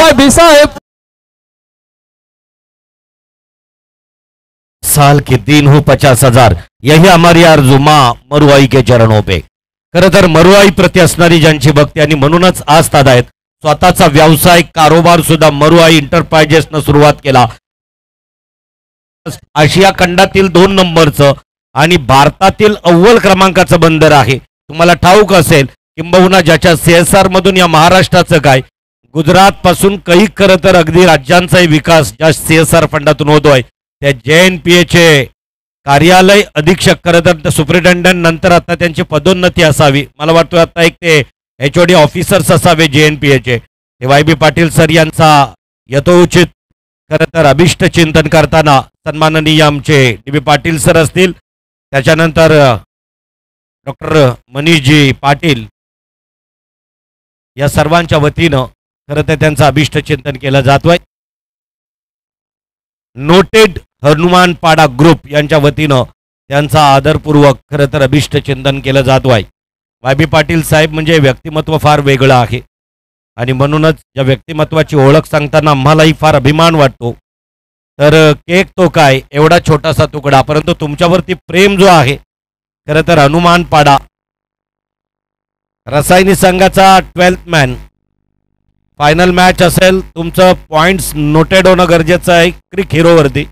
वाई बी साहेब। साल के दिन हो 50,000, यही हमारी आरज़ू माँ मरुआई के चरणों पे। खरं तर मरुआई प्रति असणारी ज्यांची भक्ती आणि म्हणूनच आज तादायत स्वतःचा व्यावसायिक कारोबार सुद्धा मरुआई एंटरप्राइजेसनं सुरुवात केला। आशिया खंडातील 2 नंबरचं आणि भारतातील अव्वल क्रमांकाचं बंदर आहे। तुम्हाला ठाऊक असेल किंबहुना ज्याच्या CSR मधून या महाराष्ट्राचं काय, गुजरात पासून काही खरं तर अगदी राज्यांचाही विकास ज्या CSR फंडातून होतोय त्या JNPA चे कार्यालय अधीक्षक खरं तर सुपरिटेंडंट नंतर आता त्यांची पदोन्नती असावी। मला वाटतं आता एक ते HOD ऑफिसर्स असावे JNPA चे। ते YB पाटील सर यांचा यथोचित खरं तर अभिष्ट चिंतन करताना सन्माननीय आमचे DB पाटील सर असतील, त्याच्यानंतर डॉक्टर मनीषजी पाटील, या सर्वांच्या वतीनं खरं तर त्यांचं अभिष्ट चिंतन केलं जातोय। नोटेड हनुमानपाडा ग्रुप यांच्या वतीनं त्यांचा आदरपूर्वक खरं तर अभिष्ट चिंतन केलं जातोय। YB पाटील साहेब म्हणजे व्यक्तिमत्व फार वेगळं आहे आणि म्हणूनच या व्यक्तिमत्वाची ओळख सांगताना आम्हालाही फार अभिमान वाटतो। तर केक तो काय एवढा छोटासा तुकडा, परंतु तुमच्यावरती प्रेम जो आहे खरं तर हनुमानपाडा रसायनी संघाचा 12th मॅन फायनल मॅच असेल, तुमचं पॉइंट्स नोटेड होणं गरजेचं आहे क्रिक हिरोवरती।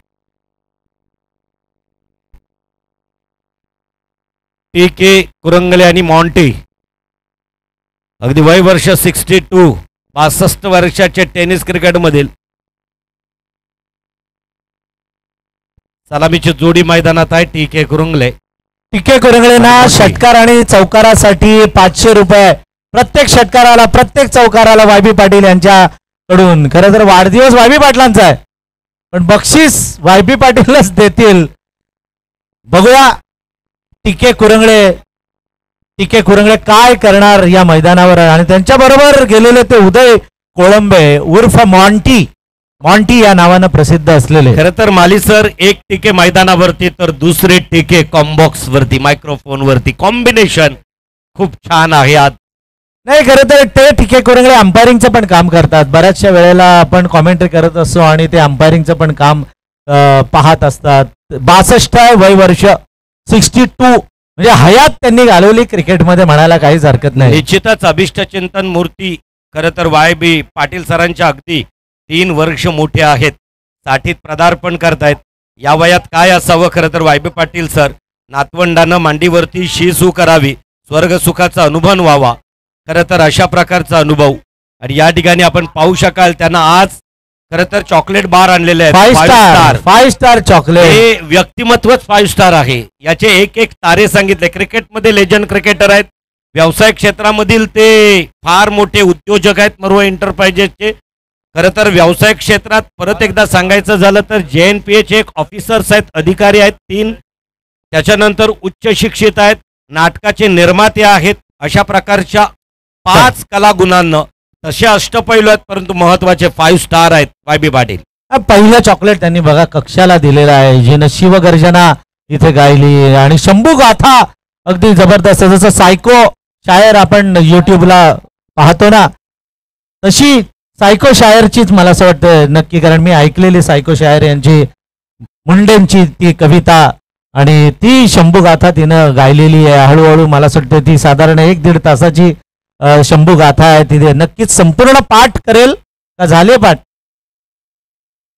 TK कुरंगले आणि मॉन्टी, अगदी वय वर्ष 62, 65 वर्षाचे टेनिस क्रिकेटमधील सलामीची जोडी मैदानात आहे। TK कुरंगले कुरंगलेंना षटकार आणि चौकारासाठी 500 रुपये प्रत्येक षटकाराला प्रत्येक चौकाराला YB पाटील यांच्याकडून। खरं तर वाढदिवस YB पाटलांचा आहे पण बक्षीस YB पाटीलच देतील। बघूया TK कुरंगले काय करणार या मैदानावर आणि त्यांच्या बरोबर गेलेले ते उदय कोळंबे उर्फ मॉन्टी या नावानं प्रसिद्ध असलेले। खरं तर माली सर एक TK मैदानावरती तर दुसरे TK कॉम्बॉक्स वरती मायक्रोफोन वरती कॉम्बिनेशन खूप छान आहे आज। नाही खरं तर ते TK कुरंगले अंपायरिंगचं पण काम करतात। बऱ्याचशा वेळेला आपण कॉमेंट्री करत असतो आणि ते अंपायरिंगचं पण काम पाहत असतात। 62 वय वर्ष 62 म्हणजे हयात त्यांनी घालवली क्रिकेटमध्ये म्हणायला काहीच हरकत नाही। निश्चितच अभिष्ट चिंतन मूर्ती खरं तर YB पाटील सरांच्या अगदी 3 वर्ष मोठे आहेत, 60त पदार्पण करतायत। या वयात काय असावं खरं तर YB पाटील सर नातवंडानं मांडीवरती शीसू करावी, स्वर्ग सुखाचा अनुभव व्हावा, खरं तर अशा प्रकारचा अनुभव। आणि या ठिकाणी आपण पाहू शकाल त्यांना आज खरं तर चॉकलेट बार आणलेले आहेत 5 स्टार चॉकलेट। हे व्यक्तिमत्वच 5 स्टार आहे। याचे एक एक तारे सांगितले। क्रिकेटमध्ये लेजंड क्रिकेटर आहेत, व्यवसाय क्षेत्रामधील ते फार मोठे उद्योजक आहेत मरुआई एंटरप्राइजेसचे। खरं तर व्यवसाय क्षेत्रात परत एकदा सांगायचं झालं तर JNPA चे एक ऑफिसर्स आहेत, अधिकारी आहेत 3, त्याच्यानंतर उच्च शिक्षित आहेत, नाटकाचे निर्माते आहेत। अशा प्रकारच्या 5 कलागुणांना तसे अष्टपैलू आहेत परंतु महत्वाचे 5 स्टार आहेत YB पाटील। पहिलं चॉकलेट त्यांनी बघा कक्षाला दिलेलं आहे, जिनं शिवगर्जना इथे गायली आणि शंभू गाथा अगदी जबरदस्त। जसं सायको शायर आपण YouTubeला पाहतो ना, तशी सायको शायरचीच मला असं वाटतं नक्की, कारण मी ऐकलेली सायको शायर यांची मुंडेंची ती कविता आणि ती शंभू गाथा तिनं गायलेली आहे। हळूहळू मला असं वाटतं ती साधारण 1-1.5 तासाची शंभू गाथा आहे, तिथे नक्कीच संपूर्ण पाठ करेल का झाले पाठ,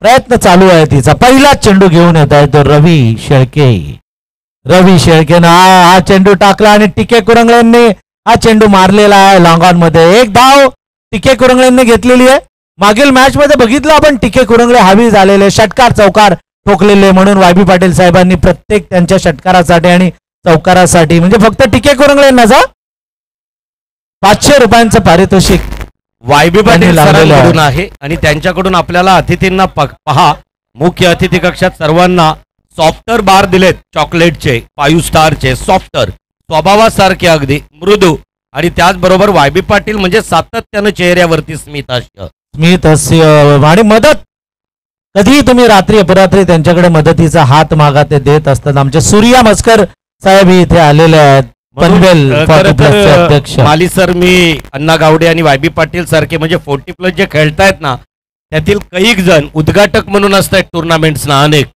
प्रयत्न चालू आहे तिचा। पहिला चेंडू घेऊन येत आहे तो रवी शेळकेनं हा चेंडू टाकला आणि TK कुरंगलेंनी हा चेंडू मारलेला आहे लॉंग ऑन मध्ये। 1 धाव TK कुरंगलेंनी घेतलेली आहे। मागील मॅच मध्ये बघितलं आपण TK कुरंगले हवी झालेले, षटकार चौकार ठोकलेले, म्हणून YB पाटील साहेबांनी प्रत्येक त्यांच्या षटकारासाठी आणि चौकारासाठी म्हणजे फक्त TK कुरंगलेंना 500 रुपयांचं पारितोषिक YB पाटील सरांकडून आहे आणि त्यांच्याकडून आपल्याला अतिथींना पहा मुख्य अतिथी कक्षात सर्वांना सॉफ्टर बार दिलेत चॉकलेटचे 5 स्टारचे सॉफ्टर, स्वभावासारखे अगदी मृदू आणि त्याचबरोबर YB पाटील म्हणजे सातत्यानं चेहऱ्यावरती स्मित हास्य आणि मदत। कधी तुम्ही रात्री अपरात्री त्यांच्याकडे मदतीचा हात मागा, ते देत असतात। आमचे सूर्या मस्कर साहेब इथे आलेले आहेत। पनवेल खरं 40 प्लसचे तर अध्यक्ष. माली सर, मी अण्णा गावडे आणि वाय बी पाटील सारखे म्हणजे 40 प्लस जे खेळतायत ना, त्यातील कैक जण उद्घाटक म्हणून असतात टुर्नामेंट्सना अनेक.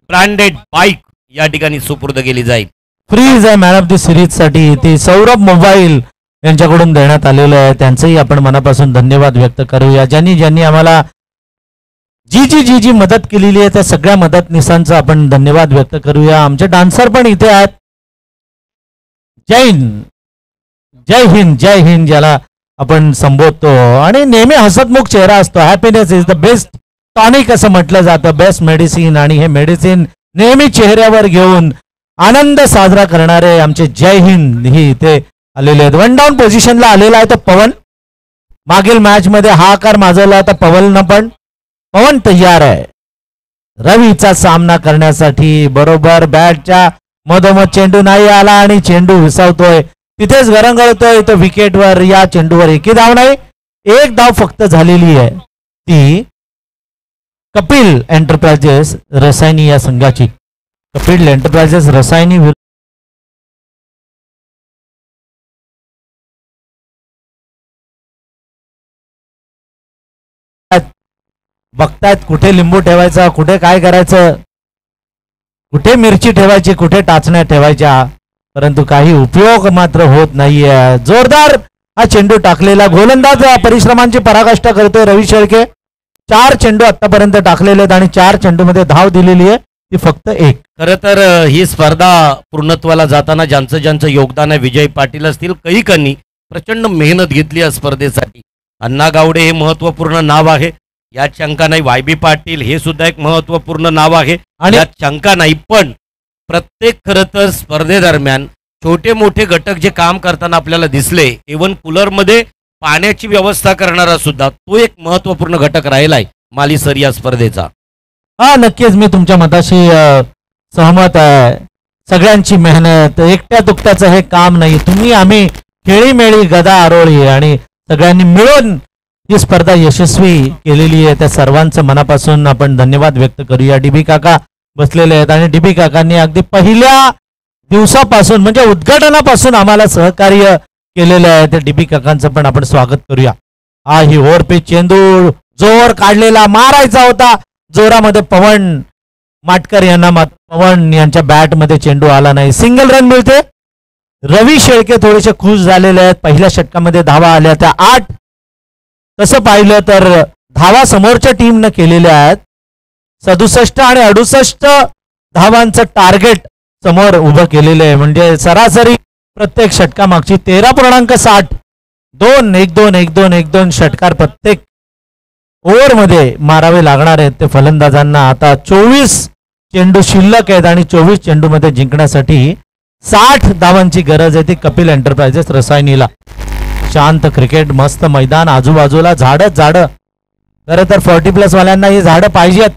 ब्रँडेड बाईक या ठिकाणी सुपूर्द केली जाईल. फ्रीज आहे मॅन ऑफ द सिरीज साठी ते सौरभ मोबाईल यांच्याकडून देण्यात आलेलं आहे. त्यांचंही आपण मनापासून धन्यवाद व्यक्त करूया. ज्यांनी ज्यांनी आम्हाला जी मदत केलेली आहे त्या सगळ्या मदतनीसांचा आपण धन्यवाद व्यक्त करूया. आमचे डान्सर पण इथे आहेत. जय हिंद, जय हिंद, जय हिंद ज्याला आपण संबोधतो आणि नेहमी हसतमुख चेहरा असतो. Happiness is the best tonic असं म्हटलं जातं, बेस्ट मेडिसिन. आणि हे मेडिसिन नेहमी चेहऱ्यावर घेऊन आनंद साजरा करणारे आमचे जय हिंद ही इथे आलेले आहेत. 1 डाऊन पोझिशनला आलेला आहे तर पवन. मागील मॅच मध्ये हा आकार माजवला होता पवननं, पण पवन तयार आहे रवीचा सामना करण्यासाठी. बरोबर बॅटच्या मधोमध चेंडू नाही आला आणि चेंडू विसावतोय, तिथेच गरंगळतोय. तो विकेटवर या चेंडूवर एकही धाव नाही, एक धाव फक्त झालेली आहे ती कपिल एंटरप्राइजेस रसायनी या संघाची. कपिल एंटरप्राइजेस रसायनी बघतायत कुठे लिंबू ठेवायचा, कुठे काय करायचं, कुठे मिरची ठेवायची, कुठे टाचण्या ठेवायच्या, परंतु काही उपयोग मात्र होत नाहीये. जोरदार हा चेंडू टाकलेला गोलंदाज परिश्रमांची पराकाष्ठा करतोय रवी शेळके. 4 चेंडू आतापर्यंत टाकलेले आहेत आणि 4 चेंडूमध्ये धाव दिलेली आहे ती फक्त 1. खरं तर ही स्पर्धा पूर्णत्वाला जाताना ज्यांचं ज्यांचं योगदान आहे, विजय पाटील असतील, कैकांनी प्रचंड मेहनत घेतली या स्पर्धेसाठी. अण्णा गावडे हे महत्वपूर्ण नाव आहे, यात शंका नाही. वाय बी पाटील हे सुद्धा एक महत्वपूर्ण नाव आहे आणि यात शंका नाही. पण प्रत्येक खरं तर स्पर्धेदरम्यान छोटे मोठे घटक जे काम करताना आपल्याला दिसले, इव्हन कूलरमध्ये पाण्याची व्यवस्था करणारा सुद्धा तो एक महत्वपूर्ण घटक राहिलाय माली सर या स्पर्धेचा. हा नक्कीच मी तुमच्या मताशी सहमत आहे. सगळ्यांची मेहनत, एकट्या दुकट्याचं हे काम नाही. तुम्ही आम्ही खेळीमेळी गदा आरोळी आणि सगळ्यांनी मिळून ही स्पर्धा यशस्वी केलेली आहे. त्या सर्वांचं मनापासून आपण धन्यवाद व्यक्त करूया. डीबी काका बसलेले आहेत आणि डीबी काकांनी अगदी पहिल्या दिवसापासून म्हणजे उद्घाटनापासून आम्हाला सहकार्य केलेलं आहे. त्या डीबी काकांचं पण आपण स्वागत करूया. हा ही ओव्हरपिच चेंडू जोर काढलेला मारायचा होता जोरामध्ये पवन माटकर यांना, पवन यांच्या बॅट मध्ये चेंडू आला नाही. सिंगल रन मिळते. रवी शेळके थोडेसे खुश झालेले आहेत. पहिल्या षटकामध्ये धावा आल्या त्या 8. तसं पाहिलं तर धावा समोरच्या टीमनं केलेल्या आहेत. 67 आणि 68 धावांचं टार्गेट समोर उभं केलेलं आहे. म्हणजे सरासरी प्रत्येक षटकामागची 13.60 2-1-2-1-2-1-2 षटकार प्रत्येक ओव्हरमध्ये मारावे लागणार आहेत ते फलंदाजांना. आता 24 चेंडू शिल्लक आहेत आणि 24 चेंडूमध्ये जिंकण्यासाठी 60 धावांची गरज आहे ती कपिल एंटरप्राइजेस रसायनीला. शांत क्रिकेट, मस्त मैदान, आजूबाजूला झाडच झाडं. खरं तर 40 प्लस वाल्यांना ही झाडं पाहिजेत.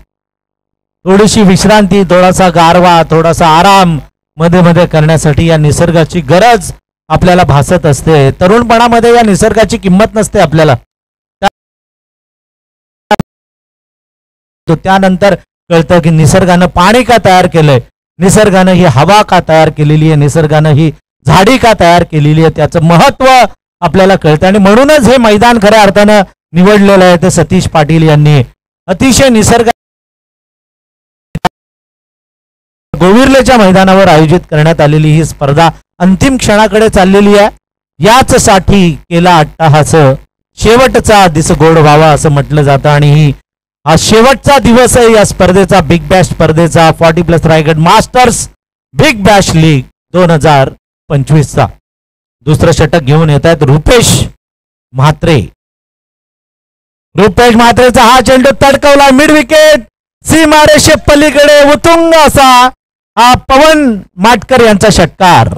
थोडीशी विश्रांती, थोडासा गारवा, थोडासा आराम मध्ये मध्ये करण्यासाठी या निसर्गाची गरज आपल्याला भासत असते. तरुणपणामध्ये या निसर्गाची किंमत नसते आपल्याला. त्यानंतर कळतं की निसर्गानं पाणी का तयार केलंय, निसर्गानं ही हवा का तयार केलेली आहे, निसर्गानं ही झाडी का तयार केलेली आहे, त्याचं महत्व आपल्याला कळतं. आणि म्हणूनच हे मैदान खऱ्या अर्थानं निवडलेलं आहे ते सतीश पाटील यांनी. अतिशय निसर्ग गोविर्लेच्या मैदानावर आयोजित करण्यात आलेली ही स्पर्धा अंतिम क्षणाकडे चाललेली आहे. याच साठी केला अट्टाहास, शेवटचा दिस गोड व्हावा असं म्हटलं जातं आणि हा शेवटचा दिवस आहे या स्पर्धेचा, बिग बॅश स्पर्धेचा, 40+ Raigad masters big bash league 2025चा. दुसरं षटक घेऊन येत आहेत रुपेश म्हात्रे. रुपेश म्हात्रेचा हा चेंडू तडकवला मिड विकेट, सीमारेषे पलीकडे उतुंग असा हा पवन माटकर यांचा षटकार.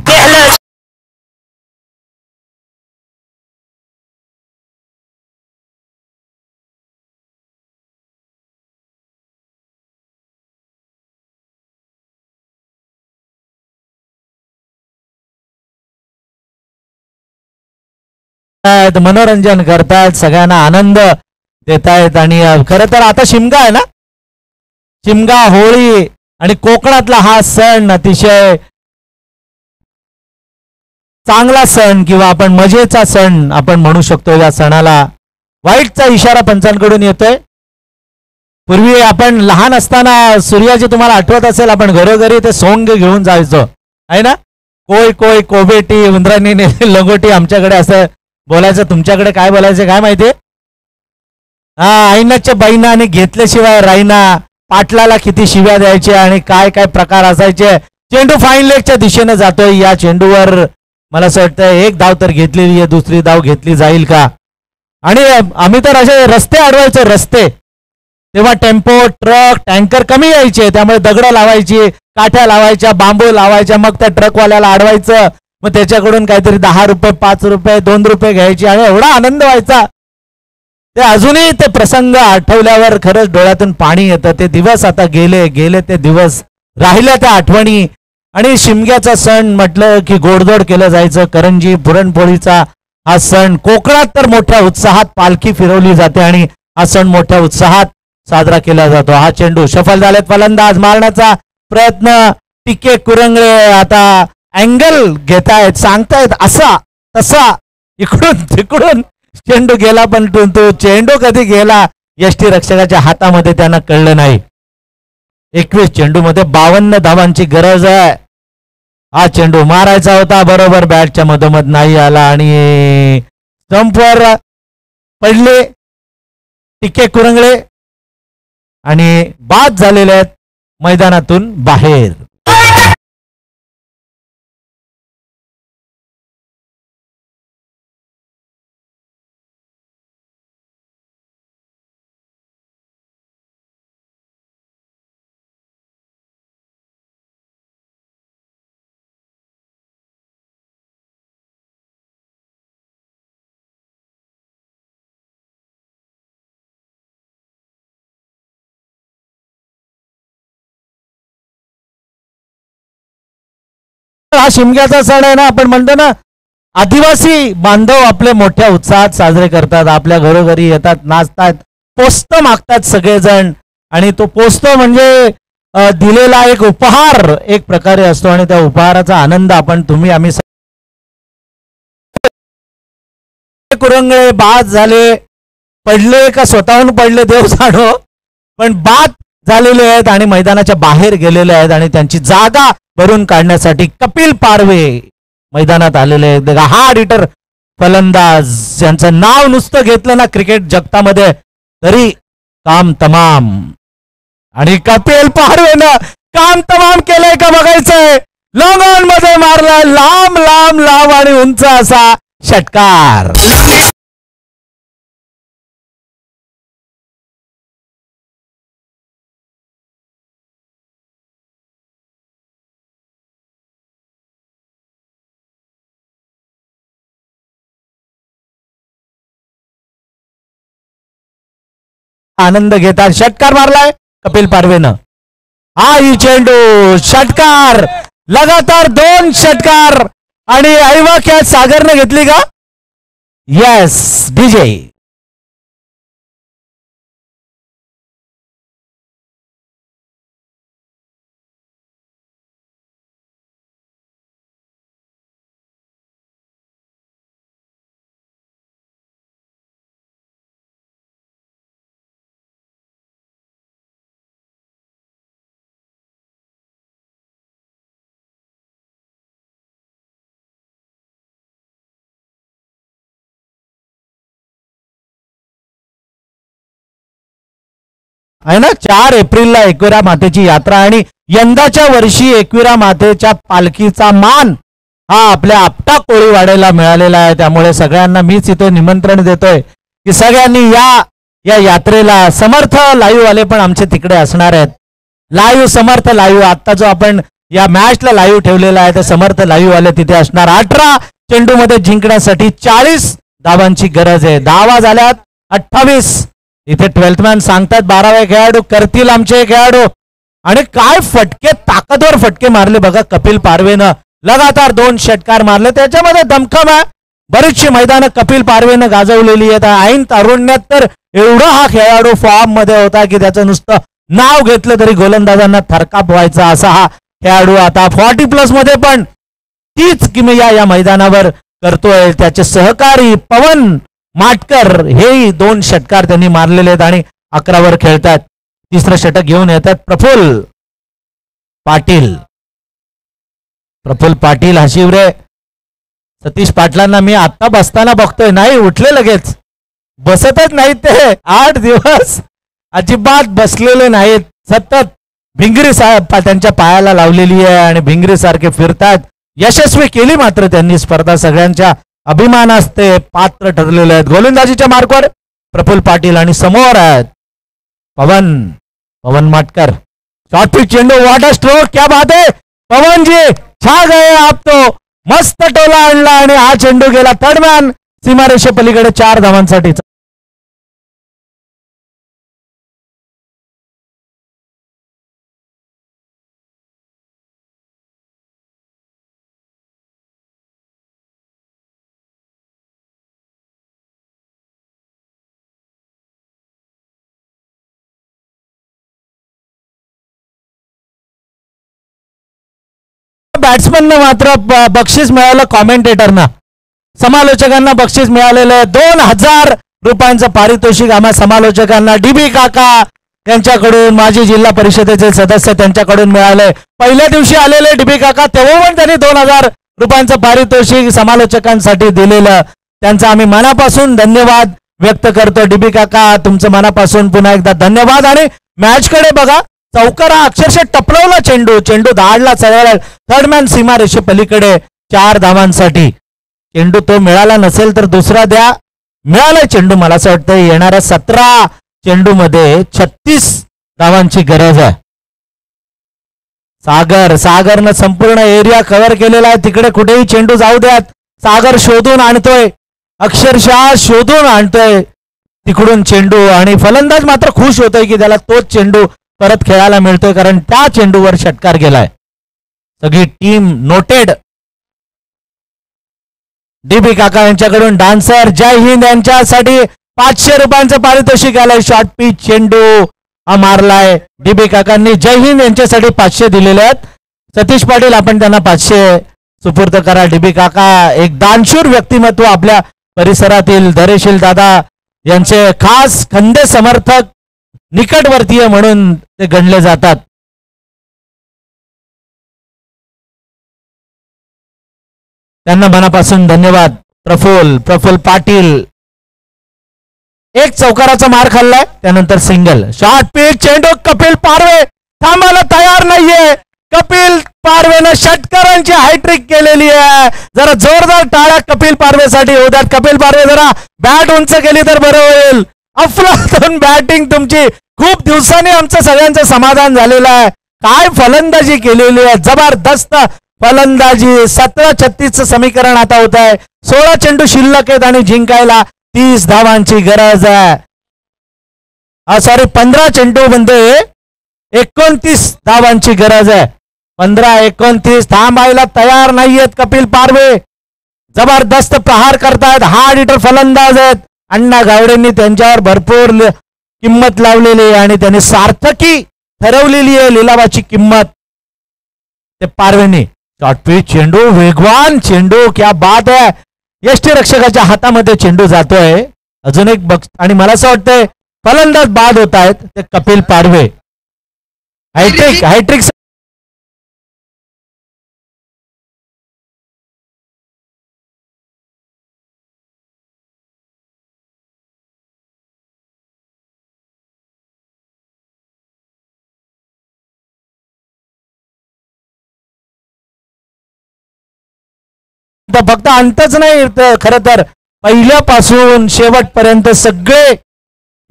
मनोरंजन करतायत, सगळ्यांना आनंद देत आहेत. आणि खरं तर आता शिमगा आहे ना, शिमगा, होळी आणि कोकणातला हा सण अतिशय चांगला सण किंवा आपण मजेचा सण आपण म्हणू शकतो. या सणाला वाईटचा इशारा पंचांकडून येतोय. पूर्वी आपण लहान असताना सूर्याची तुम्हाला आठवत असेल, आपण घरोघरी ते सोंग घेऊन जायचो आहे ना, कोय कोय कोबेटी उंदरांनी लगोटी, आमच्याकडे असं बोलायचं. तुमच्याकडे काय बोलायचं काय माहिती? हा, आईनाच्या बाईना आणि घेतल्याशिवाय राईना, पाटलाला किती शिव्या द्यायच्या आणि काय काय प्रकार असायचे. चेंडू फाईन लेगच्या दिशेने जातोय. या चेंडूवर मला असं वाटतं एक धाव तर घेतलेली आहे, दुसरी धाव घेतली जाईल का? आणि आम्ही तर असे रस्ते अडवायचो, रस्ते तेव्हा टेम्पो, ट्रक, टँकर कमी यायचे, त्यामुळे दगडं लावायची, काठ्या लावायच्या, बांबू लावायच्या, मग त्या ट्रकवाल्याला अडवायचं, मग त्याच्याकडून काहीतरी 10 रुपये, 5 रुपये, 2 रुपये घ्यायचे आणि एवढा आनंद व्हायचा. ते अजूनही ते प्रसंग आठवल्यावर खरंच डोळ्यातून पाणी येतं. ते दिवस आता गेले गेले, ते दिवस राहिल्या त्या आठवणी. आणि शिमग्याचा सण म्हटलं की गोडधोड केलं जायचं. करंजी, पुरणपोळीचा हा सण कोकणात तर मोठ्या उत्साहात पालखी फिरवली जाते आणि हा सण मोठ्या उत्साहात साजरा केला जातो. हा चेंडू सफल झालेत फलंदाज, मारण्याचा प्रयत्न, टिके कुरंगळे आता अँगल घेतायत, सांगतायत असा तसा, इकडून तिकडून चेंडू गेला, पण तो चेंडू कधी गेला यष्टी रक्षकाच्या हातामध्ये त्यांना कळलं नाही. 21 चेंडूमध्ये 52 धावांची गरज आहे. हा चेंडू मारायचा होता, बरोबर बॅटच्या मधोमध नाही आला आणि स्टंपवर पडले टिके कुरंगळे आणि बाद झालेले आहेत मैदानातून बाहेर. हा शिमग्याचा सण आहे ना, आपण म्हणतो ना, आदिवासी बांधव आपले मोठ्या उत्साहात साजरे करतात, आपल्या घरोघरी येतात, नाचतात, पोस्त मागतात सगळेजण. आणि तो पोस्त म्हणजे दिलेला एक उपहार एक प्रकारे असतो आणि त्या उपहाराचा आनंद आपण आम्ही कुरंगळे बाद झाले, पडले का स्वतःहून पडले देव जाणो, पण बाद झालेले आहेत आणि मैदानाच्या बाहेर गेलेले आहेत आणि त्यांची जागा भरून काढण्यासाठी कपिल पारवे मैदानात आलेले आहेत. हार्ड हिटर फलंदाज, यांचं नाव नुसतं घेतलं ना क्रिकेट जगतामध्ये तरी काम तमाम. आणि कपिल पारवेनं काम तमाम केलंय का बघायचंय. लॉंग ऑन मध्ये मारलाय, लांब लांब लांब आणि उंच असा षटकार. आनंद घेतात, षटकार मारलाय कपिल पारवेनं. हा ही चेंडू षटकार, लगातार 2 षटकार. आणि ऐवा कॅच सागरने घेतली का? येस, डीजे आहे ना. 4 एप्रिलला एकविरा मातेची यात्रा आणि यंदाच्या वर्षी एकविरा मातेच्या पालखीचा मान हा आपल्या आपटा कोळीवाड्याला मिळालेला आहे. त्यामुळे सगळ्यांना मीच इथे निमंत्रण देतोय की सगळ्यांनी या यात्रेला. समर्थ लाईव्ह वाले पण आमचे तिकडे असणार आहेत. लाईव्ह समर्थ लाईव्ह आता जो आपण या मॅचला लाईव्ह ठेवलेला आहे ते समर्थ लाईव्ह वाले तिथे असणार. 18 चेंडूमध्ये जिंकण्यासाठी 40 धावांची गरज आहे. धावा झाल्यात 28. इथे 12th मॅन सांगतात 12वे खेळाडू करतील आमचे खेळाडू. आणि काय फटके, ताकदवर फटके मारले बघा कपिल पारवेनं. लगातार 2 षटकार मारले. त्याच्यामध्ये दमखम आहे. बरीचशी मैदानं कपिल पारवेनं गाजवलेली आहेत. ऐन तारुण्यात तर एवढा हा खेळाडू फॉर्म मध्ये होता की त्याचं नुसतं नाव घेतलं तरी गोलंदाजांना थरकाप व्हायचा असा हा खेळाडू आता 40+ मध्ये पण तीच किमया या मैदानावर करतोय. त्याचे सहकारी पवन माटकर हेही 2 षटकार त्यांनी मारलेले आहेत आणि 11 खेळतात. तिसरं षटक घेऊन येतात प्रफुल्ल पाटील. प्रफुल्ल पाटील हशिवरे. सतीश पाटलांना मी आत्ता बसताना बघतोय, नाही उठले लगेच, बसतच नाहीत ते. 8 दिवस अजिबात बसलेले नाहीत. सतत भिंगरी त्यांच्या पायाला लावलेली आहे आणि भिंगरी सारखे फिरतात. यशस्वी केली मात्र त्यांनी स्पर्धा. सगळ्यांच्या अभिमानास्ते पात्र ठरलेले आहेत. गोलंदाजीच्या मार्कवर प्रफुल्ल पाटील आणि समोर आहेत पवन माटकर. शॉर्ट पिच चेंडू, व्हाट अ स्ट्रोक, क्या बात है पवन जी, छा गए आप तो. मस्त टोला आणला आणि हा चेंडू गेला तडमॅन सीमारेषे पलीकडे 4 धावांसाठी. बॅट्समनना मात्र बक्षीस मिळालं. कॉमेंटेटरना, समालोचकांना बक्षीस मिळालेलं 2000 रुपयांचं पारितोषिक आम्हा समालोचकांना DB काका यांच्याकडून, माजी जिल्हा परिषदेचे सदस्य त्यांच्याकडून मिळाले. पहिल्या दिवशी आलेले DB काका, तेव्हा पण त्यांनी 2000 रुपयांचं पारितोषिक समालोचकांसाठी दिलेलं. त्यांचा आम्ही मनापासून धन्यवाद व्यक्त करतो. DB काका तुमचं मनापासून पुन्हा एकदा धन्यवाद. आणि मॅचकडे बघा, चौकारा अक्षरशः टपलवला चेंडू धाडला सरळ थर्डमॅन सीमारेषे पलीकडे 4 धावांसाठी. चेंडू तो मिळाला नसेल तर दुसरा द्या. मिळालाय चेंडू. मला असं वाटतं येणाऱ्या 17 चेंडूमध्ये 36 धावांची गरज आहे. सागरनं संपूर्ण एरिया कव्हर केलेला आहे. तिकडे कुठेही चेंडू जाऊ द्यात. सागर शोधून आणतोय, अक्षरशः शोधून आणतोय तिकडून चेंडू. आणि फलंदाज मात्र खुश होतोय की त्याला तोच चेंडू परत खेळायला मिळतोय, कारण त्या चेंडूवर षटकार गेलाय. सगळी टीम नोटेड. DB काका यांच्याकडून डान्सर जय हिंद यांच्यासाठी 500 रुपयांचं पारितोषिक आलंय. शॉर्ट पिच चेंडू हा मारलाय. DB काकांनी जय हिंद यांच्यासाठी 500 दिलेले आहेत. सतीश पाटील आपण त्यांना 500 सुपूर्द करा. DB काका एक दानशूर व्यक्तिमत्व, आपल्या परिसरातील धैर्यशील दादा यांचे खास खंदे समर्थक, निकटवर्तीय म्हणून ते गणले जातात. त्यांना मनापासून धन्यवाद. प्रफुल्ल पाटील एक चौकाराचा मार खाल्लाय, त्यानंतर सिंगल. शॉर्ट पिच चेंडू, कपिल पारवे थांबायला तयार नाहीये. कपिल पारवेनं षटकारांची हायट्रिक केलेली आहे. जरा जोरदार टाळ्या कपिल पारवेसाठी होतात. कपिल पारवे जरा बॅट उंच केली तर बरं होईल. अफलातून बॅटिंग तुमची. खूप दिवसांनी आमचं सगळ्यांचं समाधान झालेलं आहे. काय फलंदाजी केलेली आहे, जबरदस्त फलंदाजी. 17-36 समीकरण आता होत आहे. 16 चेंडू शिल्लक आहेत आणि जिंकायला 30 धावांची गरज आहे. सॉरी 15 चेंडू मध्ये 29 धावांची गरज आहे. 15-29 थांबायला तयार नाहीयेत कपिल पारवे. जबरदस्त प्रहार करतायत. हार्ड हिटर फलंदाज आहेत. अण्णा गावडेंनी त्यांच्यावर भरपूर किंमत लावलेली आहे आणि त्यांनी सार्थकी ठरवलेली आहे लिलावाची किंमत. ते पारवेनी शॉर्ट पिच चेंडू, वेगवान चेंडू, क्या बात आहे. यष्टीरक्षकाच्या हातामध्ये चेंडू जातोय. अजून एक आणि मला असं वाटतंय फलंदाज बाद होत आहेत ते कपिल पारवे. हायट्रिक इथं फक्त अंतच नाही, खरं तर पहिल्यापासून शेवटपर्यंत सगळे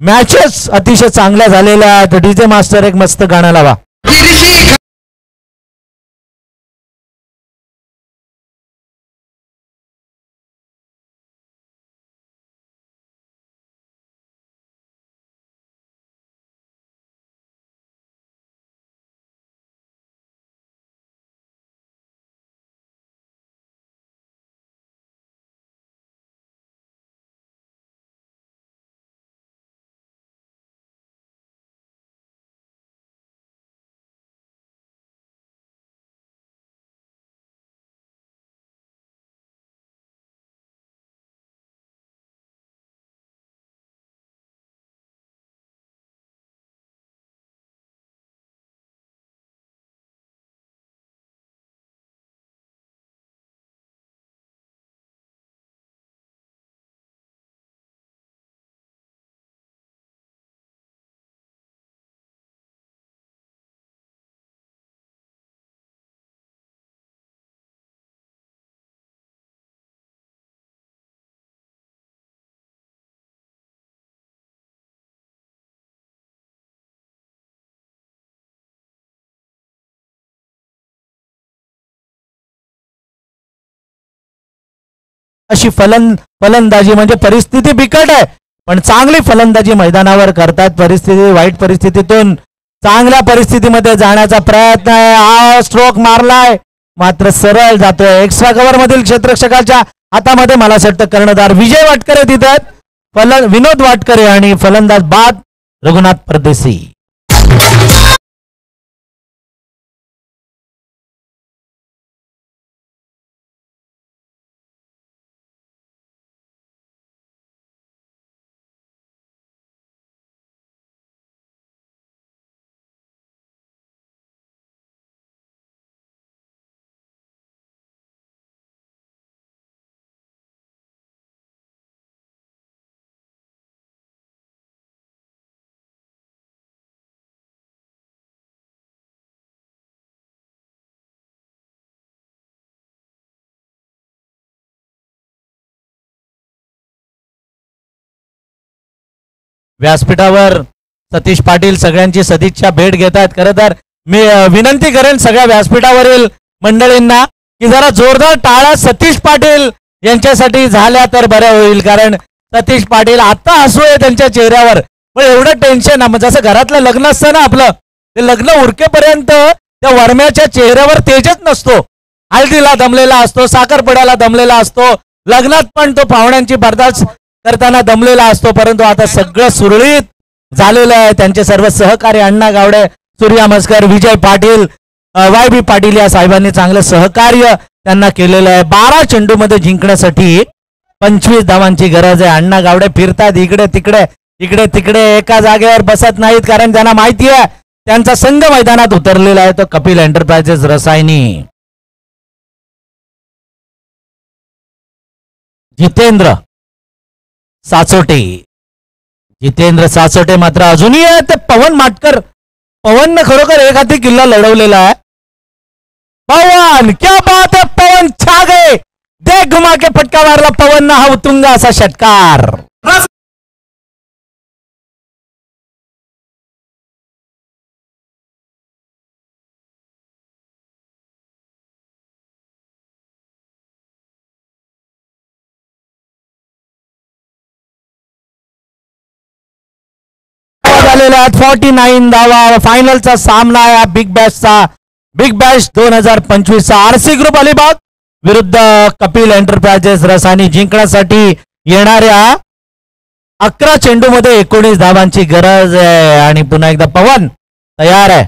मॅचेस अतिशय चांगल्या झालेल्या आहेत. डीजे मास्टर एक मस्त गाणं लावा. अशी फलंदाजी म्हणजे परिस्थिती बिकट आहे, पण चांगली फलंदाजी मैदानावर करतात. परिस्थिती वाईट परिस्थितीतून चांगल्या परिस्थितीमध्ये जाण्याचा प्रयत्न आहे. हा स्ट्रोक मारलाय मात्र सरळ जातोय. एक्स्ट्रा कव्हर मधील क्षेत्ररक्षकाच्या हातामध्ये मला असं वाटतं कर्णधार विजय वाटकरे तिथे विनोद वाटकरे आणि फलंदाज बाद रघुनाथ परदेशी. व्यासपीठावर सतीश पाटील सगळ्यांची सदिच्छा भेट घेतात. खरं तर मी विनंती करेन सगळ्या व्यासपीठावरील मंडळींना की जरा जोरदार टाळ्या सतीश पाटील यांच्यासाठी झाल्या तर बरं होईल, कारण सतीश पाटील आता हसू आहे त्यांच्या चेहऱ्यावर, पण एवढं टेन्शन आहे. जसं घरातलं लग्न असतं ना आपलं, ते लग्न उरकेपर्यंत त्या वरम्याच्या चेहऱ्यावर तेजच नसतो. हळदीला दमलेला असतो, साखरपुड्याला दमलेला असतो, लग्नात पण तो पाहुण्यांची बर्दाश्त करताना दमलेला असतो. परंतु आता सगळं सुरळीत झालेलं आहे. त्यांचे सर्व सहकारी अण्णा गावडे, सूर्या मस्कर, विजय पाटील, YB पाटील या साहेबांनी चांगलं सहकार्य त्यांना केलेलं आहे. 12 चेंडूमध्ये जिंकण्यासाठी 25 धावांची गरज आहे. अण्णा गावडे फिरतात इकडे तिकडे एका जागेवर बसत नाहीत, कारण त्यांना माहिती आहे त्यांचा संघ मैदानात उतरलेला आहे तो कपिल एंटरप्राइजेस रसायनी. जितेंद्र साचोटे मात्र अजूनही आहे. ते पवन माटकर, पवनने खरोखर एक हाती किल्ला लढवलेला आहे. पवन क्या बात है, पवन छा गए. देख घुमा के फटका मारला पवन हा उतुंगा असा षटकार. झालेल्या 49 धावा. फायनलचा सामना आहे बिग बॅश 2025चा RC ग्रुप अलिबाग विरुद्ध कपिल एंटरप्राइजेस रसायनी. जिंकण्यासाठी येणाऱ्या 11 चेंडूमध्ये 19 धावांची गरज आहे. आणि पुन्हा एकदा पवन तयार आहे.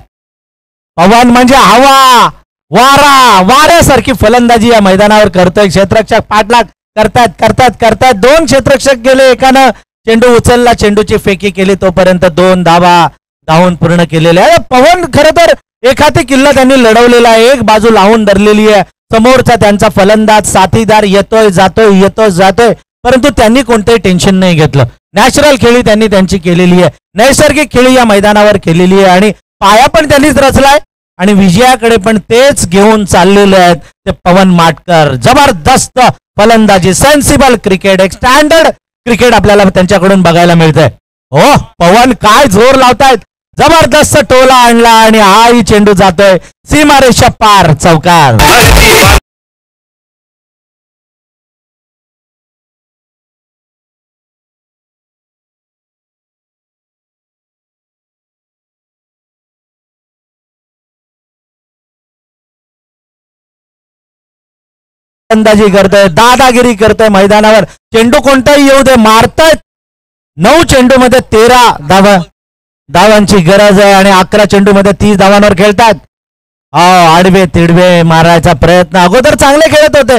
पवन म्हणजे हवा वाऱ्यासारखी फलंदाजी या मैदानावर करतोय. क्षेत्ररक्षक पाठलाग करतात 2 क्षेत्ररक्षक गेले, एकानं चेंडू उचलला, चेंडूची फेकी केली, तोपर्यंत 2 धावा धावून पूर्ण केलेल्या आहे. पवन खरं तर एखादी किल्ला त्यांनी लढवलेला आहे. एक बाजू लावून धरलेली आहे. समोरचा त्यांचा फलंदाज साथीदार येतोय जातोय, परंतु त्यांनी कोणतेही टेन्शन नाही घेतलं. नॅचरल खेळी त्यांनी त्यांची केलेली आहे. नैसर्गिक खेळी या मैदानावर केलेली आहे आणि पाया पण त्यांनीच रचलाय आणि विजयाकडे पण तेच घेऊन चाललेले आहेत ते पवन माटकर. जबरदस्त फलंदाजी, सेन्सिबल क्रिकेट, एक स्टँडर्ड क्रिकेट आपल्याला त्यांच्याकडून बघायला मिळतंय. हो पवन काय जोर लावतायत, जबरदस्त टोला आणला आणि हाही चेंडू जातोय सीमारेषा पार, चौकार. फलंदाजी करतोय, दादागिरी करतोय मैदानावर. चेंडू कोणताही येऊ दे, मारतायत. 9 चेंडू मध्ये 13 धावांची गरज आहे आणि 11 चेंडू मध्ये 30 धावांवर खेळतात. आडवे तिडवे मारायचा प्रयत्न, अगोदर चांगले खेळत होते.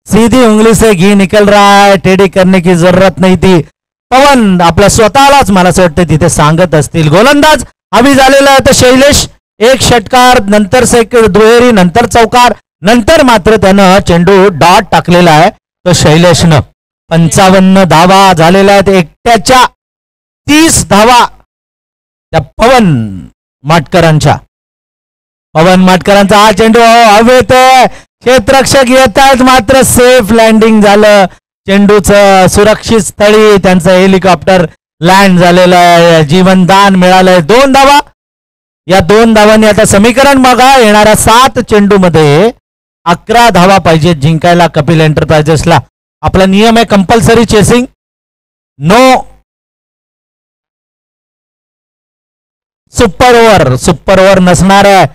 सीधी उंगली से घी निकल रहा है, टेढ़ी करने की जरूरत नहीं थी. पवन आपल्या स्वतःलाच मला असं वाटतं तिथे सांगत असतील. गोलंदाज हवी झालेला आहे तर शैलेश, एक षटकार, नंतर दुहेरी, नंतर चौकार, नंतर मात्र त्यानं चेंडू डॉट टाकलेला आहे तो शैलेशनं. 55 धावा झालेल्या आहेत, एकट्याच्या 30 धावा त्या पवन माटकरांच्या. पवन माटकरांचा हा चेंडू हवेत, क्षेत्ररक्षक येत आहेत मात्र सेफ लँडिंग झालं. चेंडूचं सुरक्षित स्थळी त्यांचं हेलिकॉप्टर लँड झालेलं आहे, जीवनदान मिळालंय. 2 धावा. या 2 धावांनी आता समीकरण बघा, येणाऱ्या 7 चेंडू मध्ये 11 धावा पाहिजेत जिंकायला कपिल एंटरप्राइजेसला. आपला नियम आहे compulsory chasing, no super over नसणार आहे,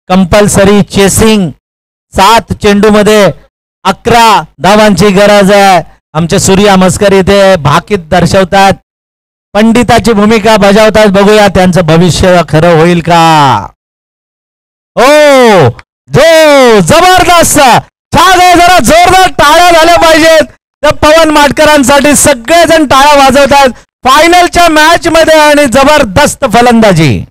कंपल्सरी चेसिंग. 7 चेंडू मध्ये 11 धावांची गरज आहे. आमचे सूर्या मस्कर इथे भाकीत दर्शवतात, पंडिताची भूमिका बजावतात. बघूया त्यांचं भविष्य खरं होईल का. ओ जो जबरदस्त छान आहे, जरा जोरदार टाळ्या झाल्या पाहिजेत त्या पवन माटकरांसाठी. सगळेजण टाळ्या वाजवतात फायनलच्या मॅच मध्ये आणि जबरदस्त फलंदाजी.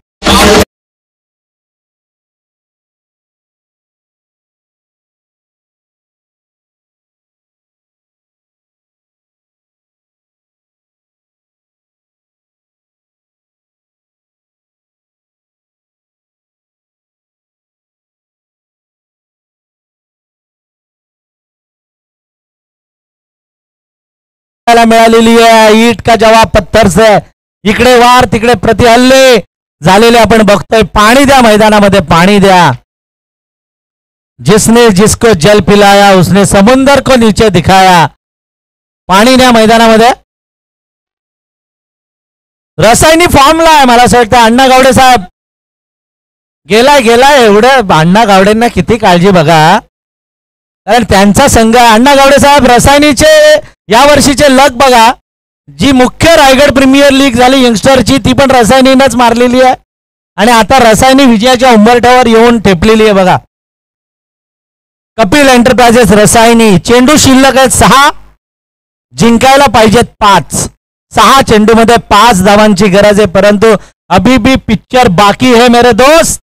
मिळालेली आहे, ईट का जवाब पत्थर से. इकडे वार तिकडे प्रतिहल्ले झालेले आपण बघतोय. पाणी द्या मैदानामध्ये, पाणी द्या. जिसने जिसको जल पिलाया उसने समुंदर को नीचे दिखाया. पाणी द्या मैदानामध्ये. रसायनी फॉर्मला आहे मला असं वाटतं. अण्णा गावडे साहेब गेलाय एवढं. अण्णा गावडेंना किती काळजी बघा, कारण त्यांचा संघ अण्णा गावडे साहेब रसायनीचे या वर्षीचे लक बघा. जी मुख्य रायगड प्रीमियर लीग झाली यंगस्टरची ती पण रसायनीनंच मारलेली आहे आणि आता रसायनी विजयाच्या उंबरठ्यावर येऊन ठेपलेली आहे बघा. कपिल एंटरप्राइजेस रसायनी. चेंडू शिल्लक आहेत 6, जिंकायला पाहिजेत 5. 6 चेंडू मध्ये 5 धावांची गरज आहे, परंतु अभी भी पिक्चर बाकी है मेरे दोस्त.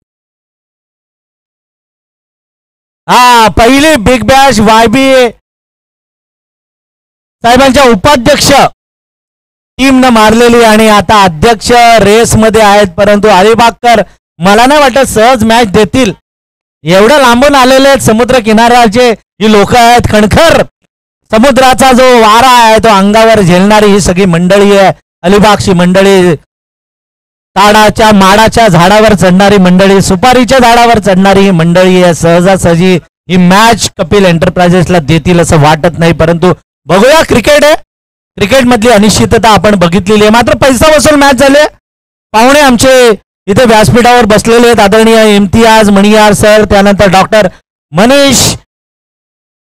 पहिली बिग बॅश वायबी साहेबांच्या उपाध्यक्ष टीमनं मारलेली आणि आता अध्यक्ष रेस मध्ये आहेत, परंतु अलिबागकर मला नाही वाटत सहज मॅच देतील. एवढं लांबून आलेले आहेत समुद्र किनाऱ्याचे ही लोक आहेत. खणखर समुद्राचा जो वारा आहे तो अंगावर झेलणारी ही सगळी मंडळी आहे. अलिबागची मंडळी, ताडाच्या माडाच्या झाडावर चढणारी मंडळी, सुपारीच्या झाडावर चढणारी ही मंडळी आहे. सहजासहजी ही मॅच कपिल एंटरप्राइजेसला देतील असं वाटत नाही, परंतु बघूया. क्रिकेट आहे, क्रिकेट मधली अनिश्चितता आपण बघितलेली आहे. मात्र पैसा वसूल मॅच झाले. पाहुणे आमचे इथे व्यासपीठावर बसलेले आहेत. आदरणीय इम्तियाज मणियार सर, त्यानंतर डॉक्टर मनीष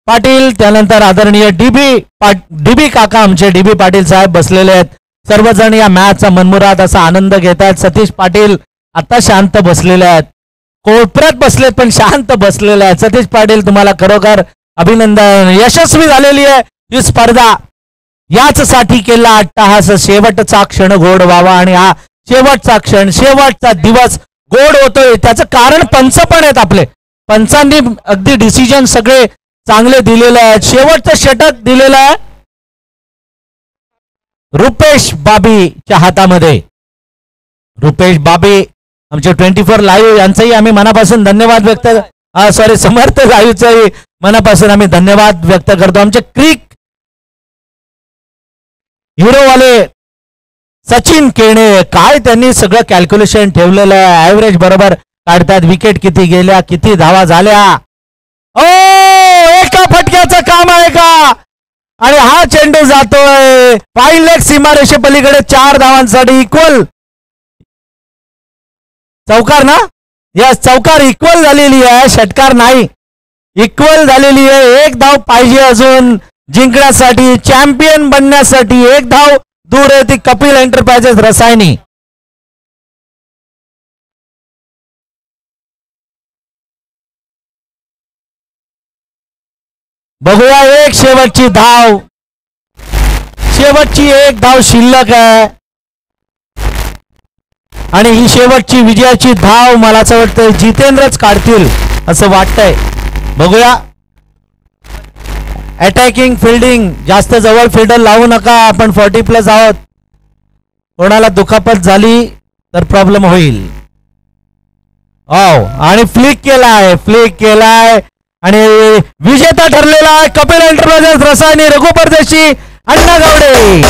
पाटील, त्यानंतर आदरणीय डीबी काका आमचे डीबी पाटील साहेब बसलेले आहेत. सर्वजण या मॅचचा मनमुराद असा आनंद घेत आहेत. सतीश पाटील आता शांत बसलेले आहेत, कोपऱ्यात बसलेत पण शांत बसलेले आहेत. सतीश पाटील तुम्हाला खरोखर अभिनंदन. यशस्वी झालेली आहे ही स्पर्धा. याच साठी केला अट्टाहास. शेवटचा क्षण गोड व्हावा आणि हा शेवटचा क्षण, शेवटचा दिवस गोड होतोय. त्याचं कारण पंच पण आहेत आपले. पंचांनी अगदी डिसिजन सगळे चांगले दिलेले आहेत. शेवटचं षटक दिलेलं आहे रुपेश बाबीच्या हातामध्ये. रुपेश बाबी आमचे 24 लाईव्ह यांचाही आम्ही मनापासून धन्यवाद व्यक्त समर्थ लाईव्हचाही मनापासून आम्ही धन्यवाद व्यक्त करतो. आमचे क्रिक हिरोवाले सचिन केणे, काय त्यांनी सगळं कॅल्क्युलेशन ठेवलेलं आहे. ऍव्हरेज बरोबर काढतात, विकेट किती गेल्या, किती धावा झाल्या. ओ एका फटक्याचं काम आहे का? आणि हा चेंडू जातोय फाईन लेग सीमारेषे पलीकडे 4 धावांसाठी इक्वल. चौकार ना? यस, चौकार इक्वल झालेली आहे, षटकार नाही. इक्वल झालेली आहे. 1 धाव पाहिजे अजून जिंकण्यासाठी, चॅम्पियन बनण्यासाठी. 1 धाव दूर आहे ती कपिल एंटरप्राइजेस रसायनी. बघूया एक शेवटची धाव, शेवटची 1 धाव शिल्लक आहे आणि ही शेवटची विजयाची धाव मला असं वाटतं जितेंद्रच काढतील असं वाटतंय. बघूया. अटॅकिंग फिल्डिंग, जास्त जवळ फिल्डर लावू नका, आपण 40+ आहोत. कोणाला दुखापत झाली तर प्रॉब्लेम होईल. आणि फ्लिक केलाय आणि विजेता ठरलेला आहे कपिल एंटरप्राइजेस रसायनी, रघु परदेशी, अण्णा गावडे.